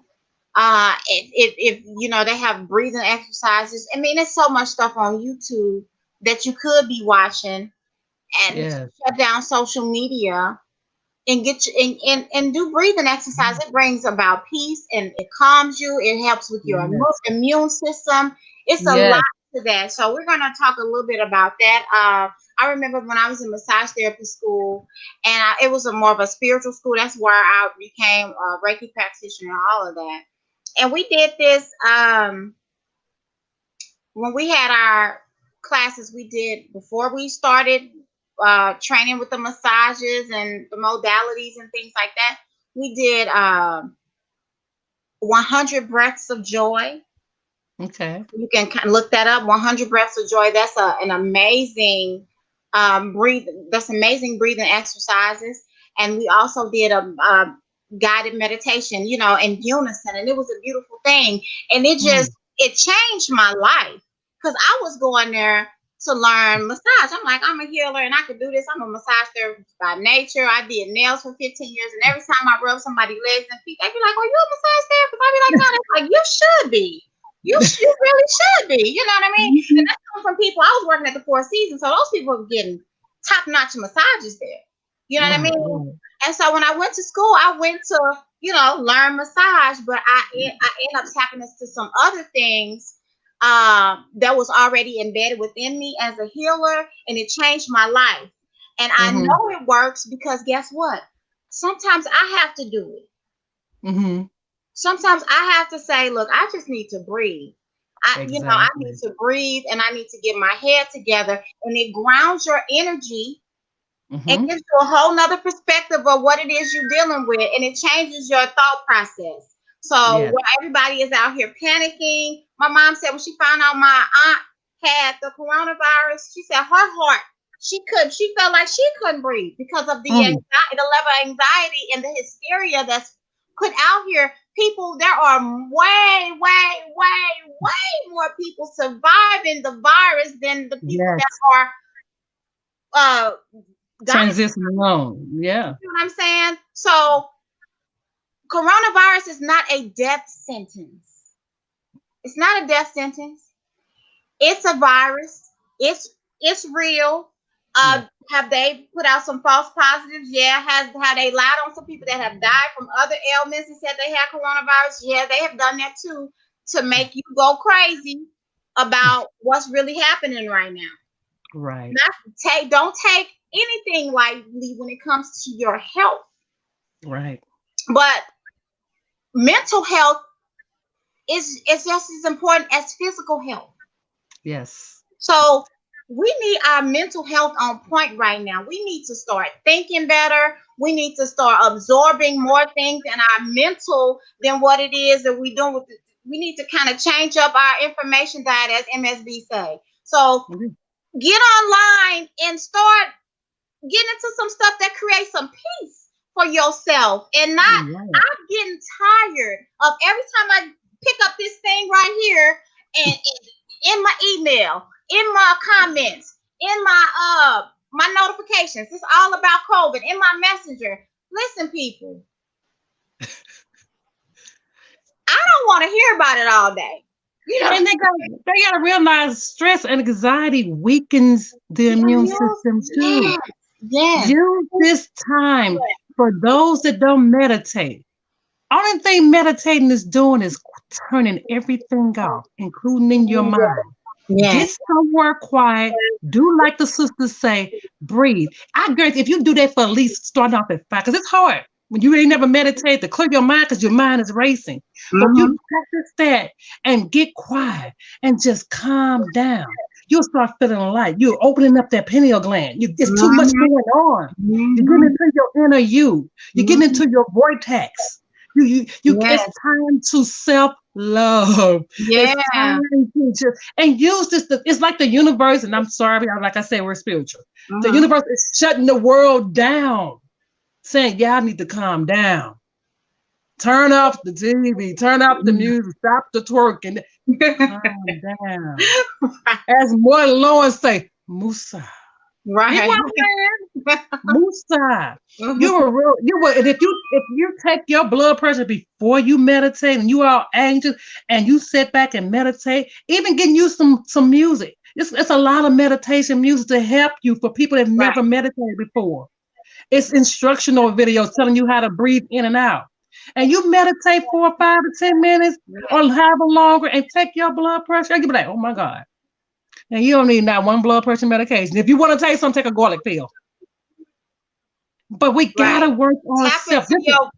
If they have breathing exercises. I mean, there's so much stuff on YouTube that you could be watching, and shut down social media and get you and do breathing exercise. It brings about peace and it calms you. It helps with your immune system. It's a lot to that. So we're going to talk a little bit about that. I remember when I was in massage therapy school, and it was more of a spiritual school. That's where I became a Reiki practitioner and all of that. And we did this when we had our classes we did before we started training with the massages and the modalities and things like that. We did 100 breaths of joy. Okay. You can kind of look that up. 100 breaths of joy. That's an amazing That's amazing breathing exercises. And we also did a guided meditation, you know, in unison, and it was a beautiful thing. And it changed my life because I was going there to learn massage. I'm like, I'm a healer and I could do this. I'm a massage therapist by nature. I did nails for 15 years, and every time I rub somebody's legs and feet, they'd be like, "Are you a massage therapist?" I'd be like, "No." They're like, "You should be. You really should be." You know what I mean? And that's coming from people. I was working at the Four Seasons, so those people were getting top-notch massages there. You know what I mean? And so when I went to school, I went to, you know, learn massage, but I ended up tapping into some other things that was already embedded within me as a healer, and it changed my life. And I know it works because guess what? Sometimes I have to do it. Sometimes I have to say, look, I just need to breathe. You know, I need to breathe, and I need to get my head together, and it grounds your energy and gives you a whole nother perspective of what it is you're dealing with, and it changes your thought process. So when everybody is out here panicking, my mom said when she found out my aunt had the coronavirus, she said her heart, she felt like she couldn't breathe because of the anxiety, the level of anxiety and the hysteria that's put out here. People, there are way more people surviving the virus than the people that are transitioning on. Yeah. You know what I'm saying? So coronavirus is not a death sentence. It's not a death sentence. It's a virus. It's real. Have they put out some false positives? Yeah. Have they lied on some people that have died from other ailments and said they had coronavirus? Yeah, they have done that too, to make you go crazy about what's really happening right now. Right. Don't take anything lightly when it comes to your health. Right. But mental health is just as important as physical health. Yes. So we need our mental health on point right now. We need to start thinking better. We need to start absorbing more things in our mental than what it is that we're doing with it. We need to kind of change up our information diet, as MSB say. So get online and start getting into some stuff that creates some peace for yourself. And not, I'm getting tired of every time I pick up this thing right here and in my email, in my comments, in my notifications, it's all about COVID, in my messenger. Listen, people, I don't want to hear about it all day. You know, and they gotta realize stress and anxiety weakens the immune system too. Yes. Use this time for those that don't meditate. Only thing meditating is doing is turning everything off, including in your mind. Get somewhere quiet. Do like the sisters say, breathe. I guarantee if you do that for at least starting off at 5, because it's hard when you really never meditate to clear your mind because your mind is racing. But you practice that and get quiet and just calm down. You'll start feeling light. You're opening up that pineal gland. There's too much going on. You're getting into your inner you. You're getting into your vortex. It's time to self-love. It's time to just, and use this. It's like the universe, and I'm sorry, like I said, we're spiritual. The universe is shutting the world down, saying, y'all need to calm down. Turn off the TV, turn off the music, stop the twerking, calm down. As more Lawrence say, Musa. Right. You know what I'm saying? Musa. And if you take your blood pressure before you meditate and you are anxious and you sit back and meditate, even getting you some music. It's a lot of meditation music to help you for people that have never meditated before. It's instructional videos telling you how to breathe in and out. And you meditate for 5 to 10 minutes or however longer and take your blood pressure. You'll be like, oh my God. And you don't need not one blood pressure medication. If you want to take some, take a garlic pill. But we gotta work on ourselves. Tap into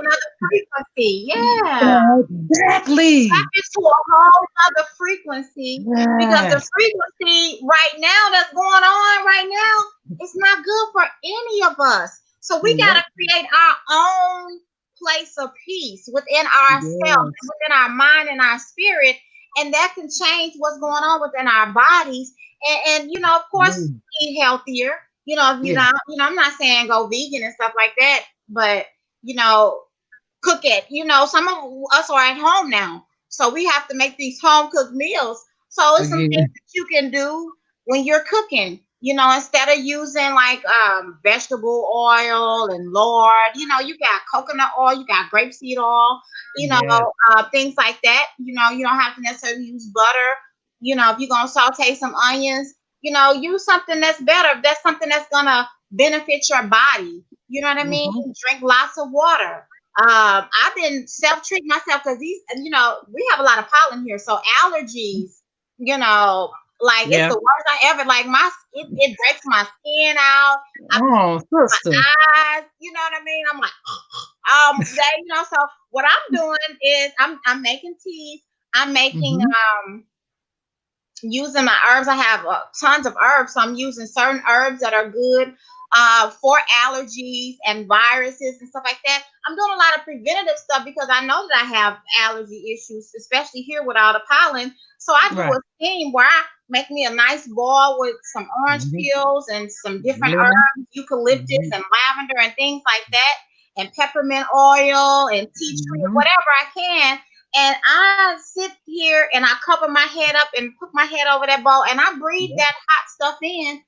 another frequency. Yeah. Exactly. Tap into a whole other frequency. Because the frequency right now that's going on right now, it's not good for any of us. So we gotta create our own place of peace within ourselves, within our mind and our spirit. and that can change what's going on within our bodies. And you know, of course, eat healthier. You know, if you know, I'm not saying go vegan and stuff like that, but you know, cook it. You know, some of us are at home now, so we have to make these home cooked meals. So it's some things that you can do when you're cooking. You know, instead of using like vegetable oil and lard, you know, you got coconut oil, you got grapeseed oil, you know, things like that. You know, you don't have to necessarily use butter. You know, if you're going to saute some onions, you know, use something that's better. That's something that's going to benefit your body. You know what I mean? Drink lots of water. I've been self-treating myself because these, you know, we have a lot of pollen here. So allergies, you know, like it's the worst I ever, like it breaks my skin out. Sister. My eyes, you know what I mean? I'm like, you know, so what I'm doing is I'm making teas. I'm making, using my herbs. I have tons of herbs. So I'm using certain herbs that are good for allergies and viruses and stuff like that. I'm doing a lot of preventative stuff because I know that I have allergy issues, especially here with all the pollen. So I do a steam where I make me a nice bowl with some orange peels and some different herbs, eucalyptus and lavender and things like that, and peppermint oil and tea tree, whatever I can. And I sit here and I cover my head up and put my head over that bowl and I breathe that hot stuff in.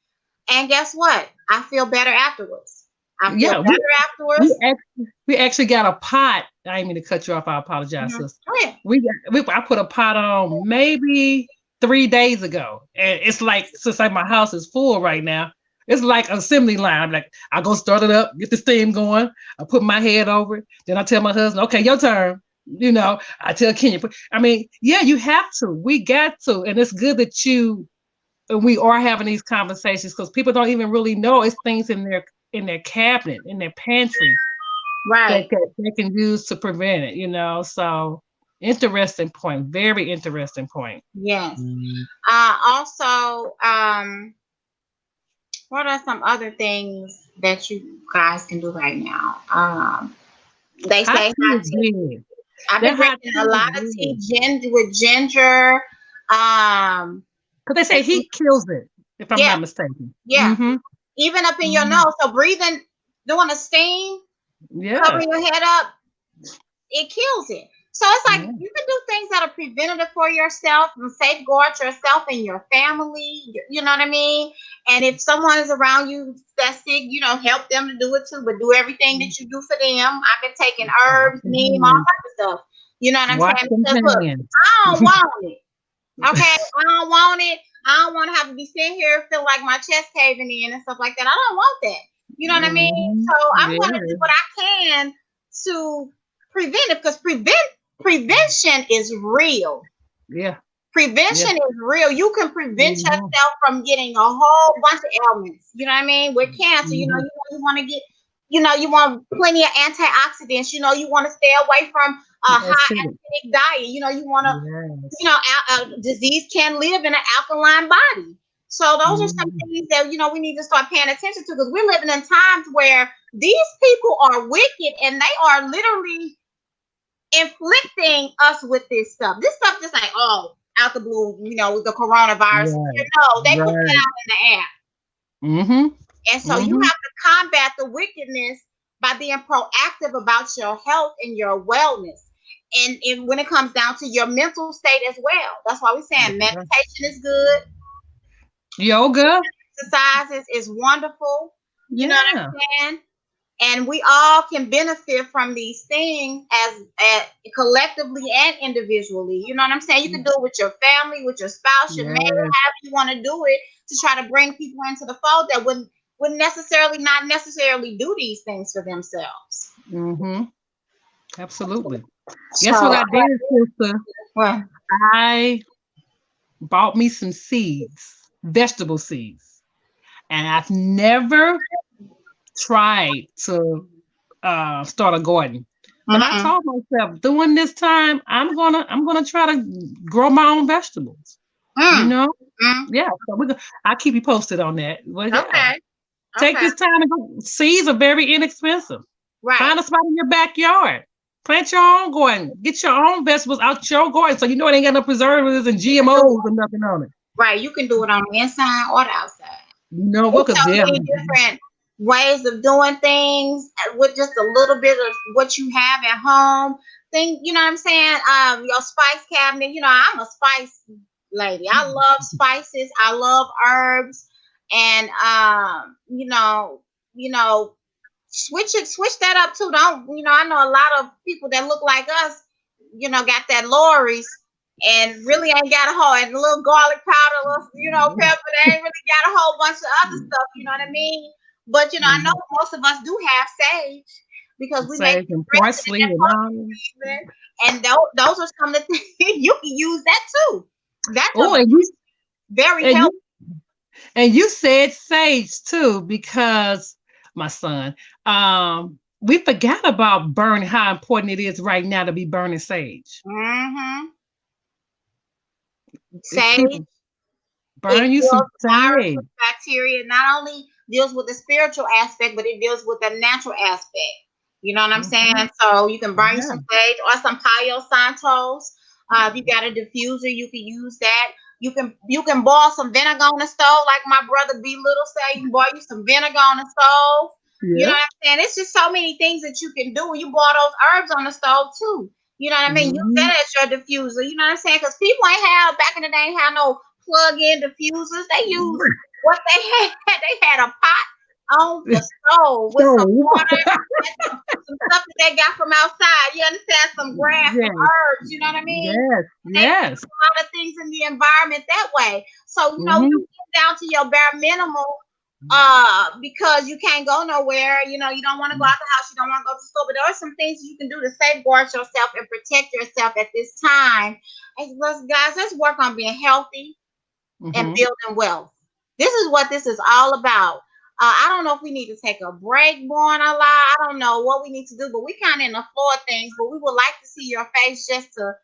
And guess what? I feel better afterwards. I feel better afterwards. We actually got a pot. I didn't mean to cut you off. I apologize, sister. I put a pot on maybe 3 days ago. And it's like, since like my house is full right now, it's like an assembly line. I'm like, I go start it up, get the steam going. I put my head over it. Then I tell my husband, okay, your turn. You know, I tell Kenya, I mean, you have to. We got to. And it's good that we are having these conversations because people don't even really know it's things in their cabinet, in their pantry, right? That they can use to prevent it. You know, so interesting point. Very interesting point. Yes. Also, what are some other things that you guys can do right now? They say hot tea. I've been drinking a lot of tea with ginger. Because they say heat kills it, if I'm not mistaken. Yeah. Even up in your nose. So breathing, doing a steam, covering your head up, it kills it. So it's like you can do things that are preventative for yourself and safeguard yourself and your family. You know what I mean? And if someone is around you that's sick, you know, help them to do it too, but do everything that you do for them. I've been taking herbs, neem, all types of stuff. You know what I'm saying? Because look, I don't want it. Okay, I don't want it. I don't want to have to be sitting here feel like my chest caving in and stuff like that. I don't want that. You know what I mean? So I'm going to do what I can to prevent it because prevention is real. Yeah. Prevention is real. You can prevent yourself from getting a whole bunch of ailments. You know what I mean? With cancer, you know, you want to get, you know, you want plenty of antioxidants. You know, you want to stay away from a high acidic diet. You know, you want to, you know, disease can live in an alkaline body. So those are some things that, you know, we need to start paying attention to because we're living in times where these people are wicked and they are literally inflicting us with this stuff. This stuff just like, out the blue, you know, with the coronavirus. You know, they put that out in the air. And so you have to combat the wickedness by being proactive about your health and your wellness. And when it comes down to your mental state as well. That's why we're saying meditation is good. Yoga. Exercises is wonderful. You know what I'm saying? And we all can benefit from these things as collectively and individually. You know what I'm saying? You can do it with your family, with your spouse, your mate, however you want to do it to try to bring people into the fold that wouldn't not necessarily do these things for themselves. Absolutely. Guess what I did, sister? What? I bought me some seeds, vegetable seeds, and I've never tried to start a garden. But I told myself during this time, I'm gonna try to grow my own vegetables. You know? Yeah. So I'll keep you posted on that. But take this time to go. Seeds are very inexpensive. Right. Find a spot in your backyard. Plant your own garden. Get your own vegetables out your garden, so you know it ain't got no preservatives and GMOs and nothing on it. Right, you can do it on the inside or the outside. You know what? There's so many different ways of doing things with just a little bit of what you have at home. You know what I'm saying? Your spice cabinet. You know, I'm a spice lady. I love spices. I love herbs, and switch that up too. Don't I know a lot of people that look like us, got that Lori's and really ain't got a whole and a little garlic powder, pepper. They ain't really got a whole bunch of other stuff. You know what I mean? But I know most of us do have sage because we make parsley and those are some of the things you can use that too. That's very helpful. And you said sage too, because my son, we forgot about burning, how important it is right now to be burning sage. Mm-hmm. Sage. Burn you some sage. Bacteria not only deals with the spiritual aspect, but it deals with the natural aspect. You know what I'm saying? So you can burn you some sage or some Palo Santos. If you got a diffuser, you can use that. You can boil some vinegar on the stove, like my brother B Little say. You can boil you some vinegar on the stove. Yeah. You know what I'm saying? It's just so many things that you can do. You boil those herbs on the stove too. You know what I mean? Use that as your diffuser. You know what I'm saying? Because people back in the day ain't have no plug-in diffusers. They used what they had. They had a pot on the stove with some water and some stuff that they got from outside. You understand? Some grass, some herbs. You know what I mean? Yes. A lot of things in the environment that way. So you get down to your bare minimum. Because you can't go nowhere, you don't want to go out the house, you don't want to go to school, but there are some things you can do to safeguard yourself and protect yourself at this time. And let's work on being healthy and building wealth. This is what this is all about. I don't know if we need to take a break, born alive. I don't know what we need to do, but we kind of in the flow of things, but we would like to see your face just to,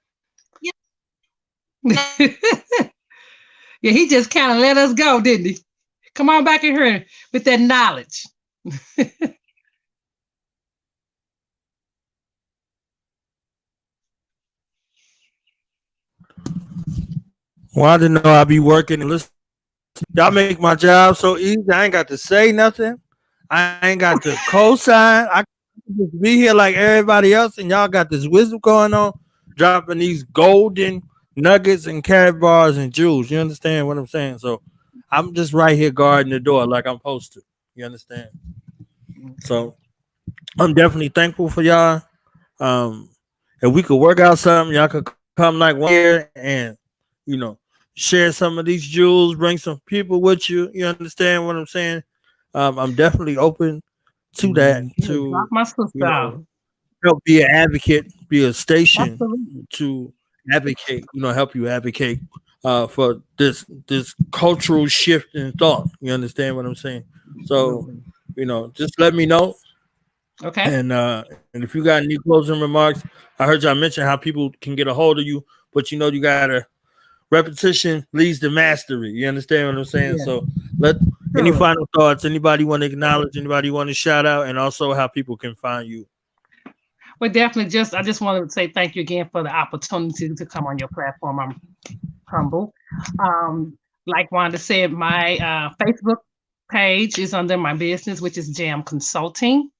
Yeah, he just kind of let us go, didn't he? Come on back in here with that knowledge. Well, I didn't know I'd be working and listen. Y'all make my job so easy. I ain't got to say nothing. I ain't got to co-sign. I can just be here like everybody else, and y'all got this wisdom going on, dropping these golden nuggets and carrot bars and jewels. You understand what I'm saying? So I'm just right here guarding the door like I'm supposed to. You understand? So I'm definitely thankful for y'all. If we could work out something, y'all could come like 1 year and, share some of these jewels, bring some people with you. You understand what I'm saying? I'm definitely open to that, to my sister out. Help be an advocate, be a station to advocate, help you advocate for this cultural shift in thought. You understand what I'm saying? So, just let me know. Okay. And if you got any closing remarks, I heard y'all mention how people can get a hold of you, but you gotta repetition leads to mastery. You understand what I'm saying? Yeah. So any final thoughts, anybody want to acknowledge, anybody want to shout out, and also how people can find you. Well, definitely I just wanted to say thank you again for the opportunity to come on your platform. I'm humble. Like Wanda said, my Facebook page is under my business, which is Jam Consulting.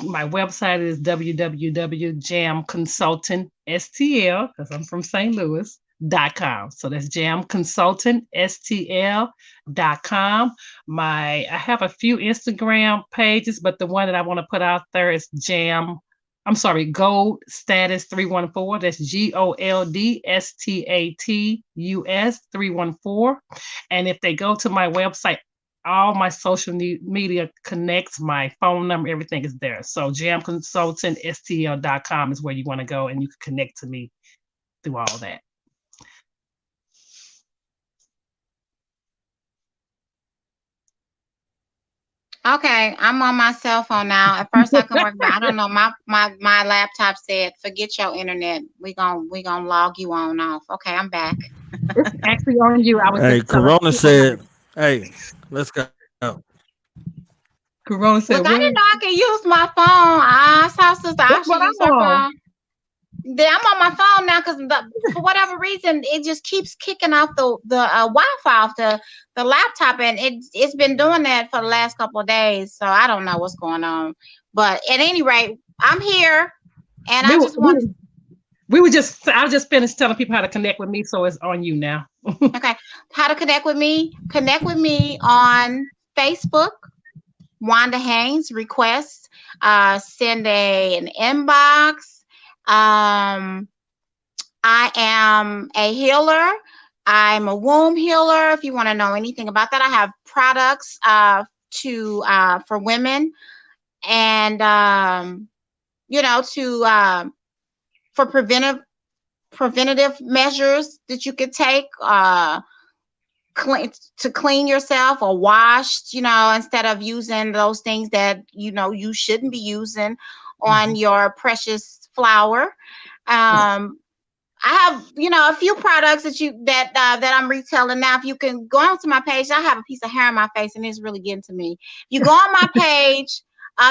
My website is www.jamconsultantstl, because I'm from St. Louis.com. So that's jamconsultantstl.com. I have a few Instagram pages, but the one that I want to put out there is Gold Status 314. That's GOLDSTATUS 314. And if they go to my website, all my social media connects, my phone number, everything is there. So jamconsultantstl.com is where you want to go, and you can connect to me through all that. Okay, I'm on my cell phone now. At first I can work, but I don't know. My laptop said, forget your internet. We gonna log you on off. Okay, I'm back. It's actually on you. Corona said, hey, let's go. Corona said, look, I didn't know I could use my phone. I saw sister. I should use her phone. I'm on my phone now because for whatever reason it just keeps kicking off the Wi-Fi off the laptop, and it's been doing that for the last couple of days. So I don't know what's going on. But at any rate, I'm here, and I was just finished telling people how to connect with me, so it's on you now. Okay, how to connect with me? Connect with me on Facebook, Wanda Haynes. Request, send an inbox. I am a healer. I'm a womb healer. If you want to know anything about that, I have products for women, and for preventative measures that you could take to clean yourself or wash, instead of using those things that you shouldn't be using on your precious flower. I have, a few products that I'm retailing now. If you can go onto my page, I have a piece of hair on my face and it's really getting to me. If you go on my page,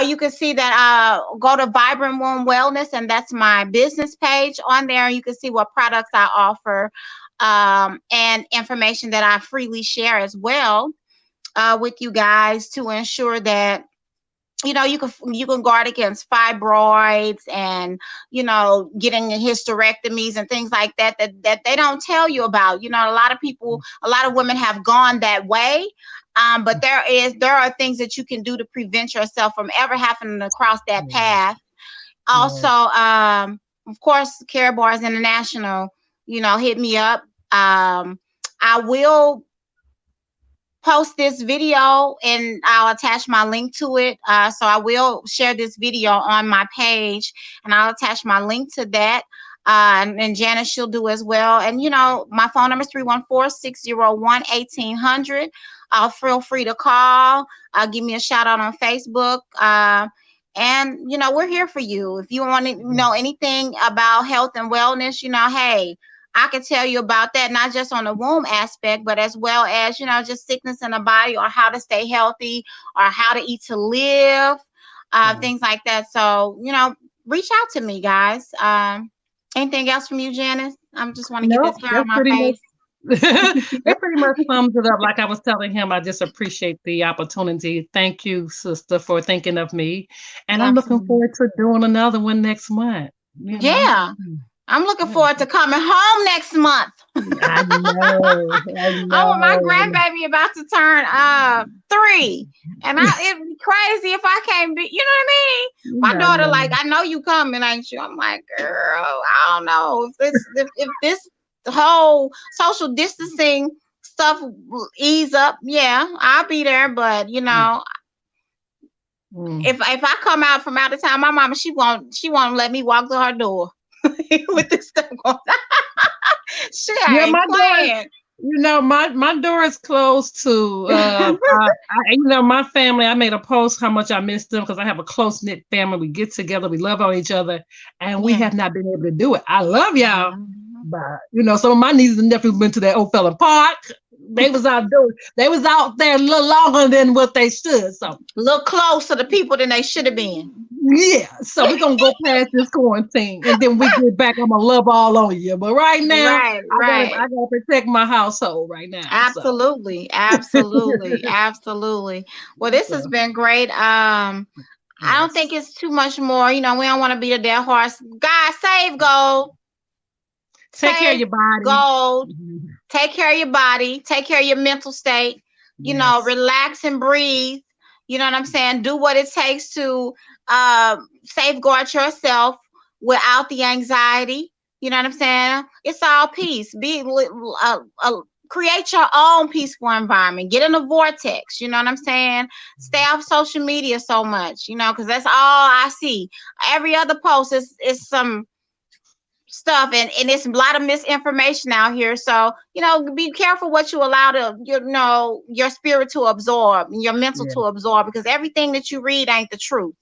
you can see that go to Vybrant Womb Wellness, and that's my business page. On there, you can see what products I offer and information that I freely share as well with you guys to ensure that you can guard against fibroids and getting hysterectomies and things like that they don't tell you about. A lot of women have gone that way, but there are things that you can do to prevent yourself from ever having to cross that path. Also, of course, Care Bars International, hit me up. I will post this video and I'll attach my link to it. So I will share this video on my page and I'll attach my link to that. And Janice, she'll do as well. And, my phone number is 314-601-1800. Feel free to call. Give me a shout out on Facebook. And, we're here for you. If you want to know anything about health and wellness, hey, I can tell you about that, not just on the womb aspect, but as well as, just sickness in the body or how to stay healthy or how to eat to live, things like that. So, reach out to me, guys. Anything else from you, Janice? I just want to get this hair on my face. That pretty much sums it up. Like I was telling him, I just appreciate the opportunity. Thank you, sister, for thinking of me. And I'm looking forward to doing another one next month. Yeah. I'm looking forward to coming home next month. I know. Oh, my grandbaby about to turn 3, and it'd be crazy if I can't be. You know what I mean? My daughter, like, I know you coming, ain't you? I'm like, girl, I don't know if this whole social distancing stuff ease up. Yeah, I'll be there, but if I come out from out of town, my mama she won't let me walk to her door. With this stuff going on. My door is closed to my family. I made a post how much I miss them because I have a close-knit family. We get together, we love on each other, and we have not been able to do it. I love y'all, but some of my nieces and nephews went to that Old Fella Park. They was out there a little longer than what they should. So a little close to the people than they should have been. Yeah. So we're gonna go past this quarantine and then we get back. I'm gonna love all on you. But right now, I gotta protect my household right now. Absolutely. So. Absolutely. Well, this has been great. I don't think it's too much more. We don't want to beat a dead horse. Guys, save gold. Take care of your body. Gold. Take care of your body. Take care of your mental state. Relax and breathe. You know what I'm saying? Do what it takes to safeguard yourself without the anxiety. You know what I'm saying? It's all peace. Create your own peaceful environment. Get in a vortex. You know what I'm saying? Stay off social media so much, because that's all I see. Every other post is some stuff and it's a lot of misinformation out here. So, be careful what you allow to, your spirit to absorb and your mental to absorb, because everything that you read ain't the truth.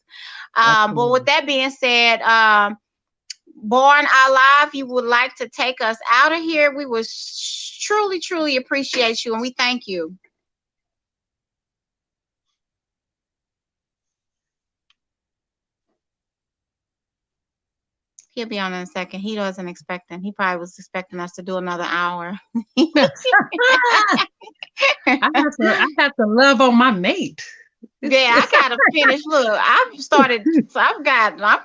But with that being said, Born Allah, if you would like to take us out of here, we would truly, truly appreciate you and we thank you. He'll be on in a second. He wasn't expecting. He probably was expecting us to do another hour. I have to love on my mate. Yeah, I gotta finish. Look, I'm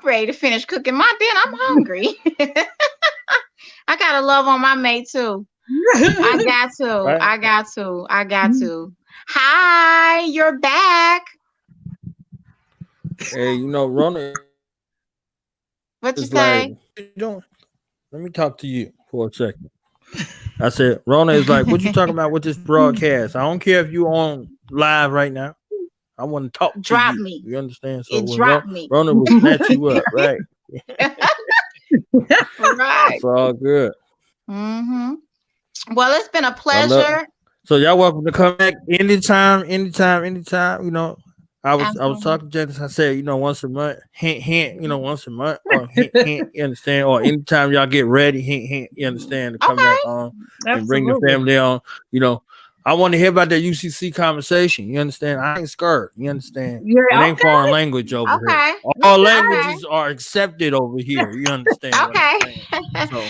ready to finish cooking my dinner. I'm hungry. I gotta love on my mate too. I got to. Right. I got to. Hi, you're back. Hey, you know, Rona What you is say? like, what you doing? Let me talk to you for a second. I said, Rona is like, what you talking about with this broadcast? I don't care if you on live right now. I want to talk to Drop you. me. You understand? So It when dropped me. Rona will snatch you up, right? Right. It's all good. Mm-hmm. Well, it's been a pleasure. So y'all welcome to come back anytime. You know, I was talking to Janice. I said, you know, once a month, hint, you know, once a month, or hint, you understand? Or anytime y'all get ready, hint, you understand, to come back on and bring the family on. You know, I want to hear about that UCC conversation. You understand? I ain't scared. You understand? Yeah, it ain't foreign language over here. All languages are accepted over here. You understand? What I'm saying? So,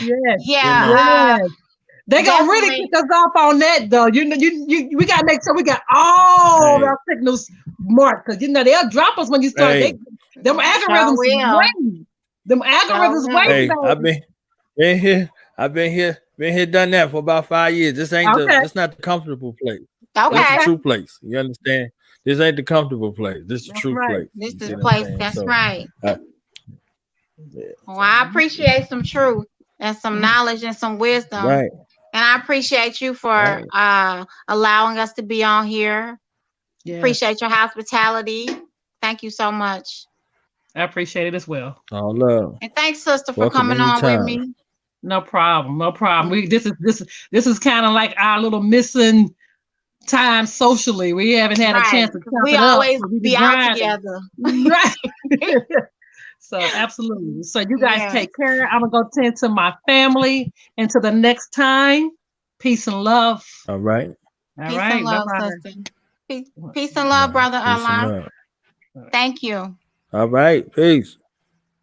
yeah. You know. They gonna really kick us off on that though. You know, we gotta make sure we got all our signals marked, because you know they'll drop us when you start. Them algorithms waiting. Them algorithms waiting. I've been here, done that for about 5 years. This ain't this not the comfortable place. Okay. This the true place. You understand? This ain't the comfortable place. This is the true place. This is the place. That's right. Well, I appreciate some truth and some knowledge and some wisdom. Right. And I appreciate you for allowing us to be on here. Yes. Appreciate your hospitality. Thank you so much. I appreciate it as well. All love. And thanks, sister, for coming on with me. No problem. No problem. This is kind of like our little missing time socially. We haven't had a chance to. We always be out together. Right. So absolutely. So you guys take care. I'm gonna go tend to my family. Until the next time, peace and love. All right. Peace and love, sister. Peace and love, brother Allah. Thank you. All right. Peace.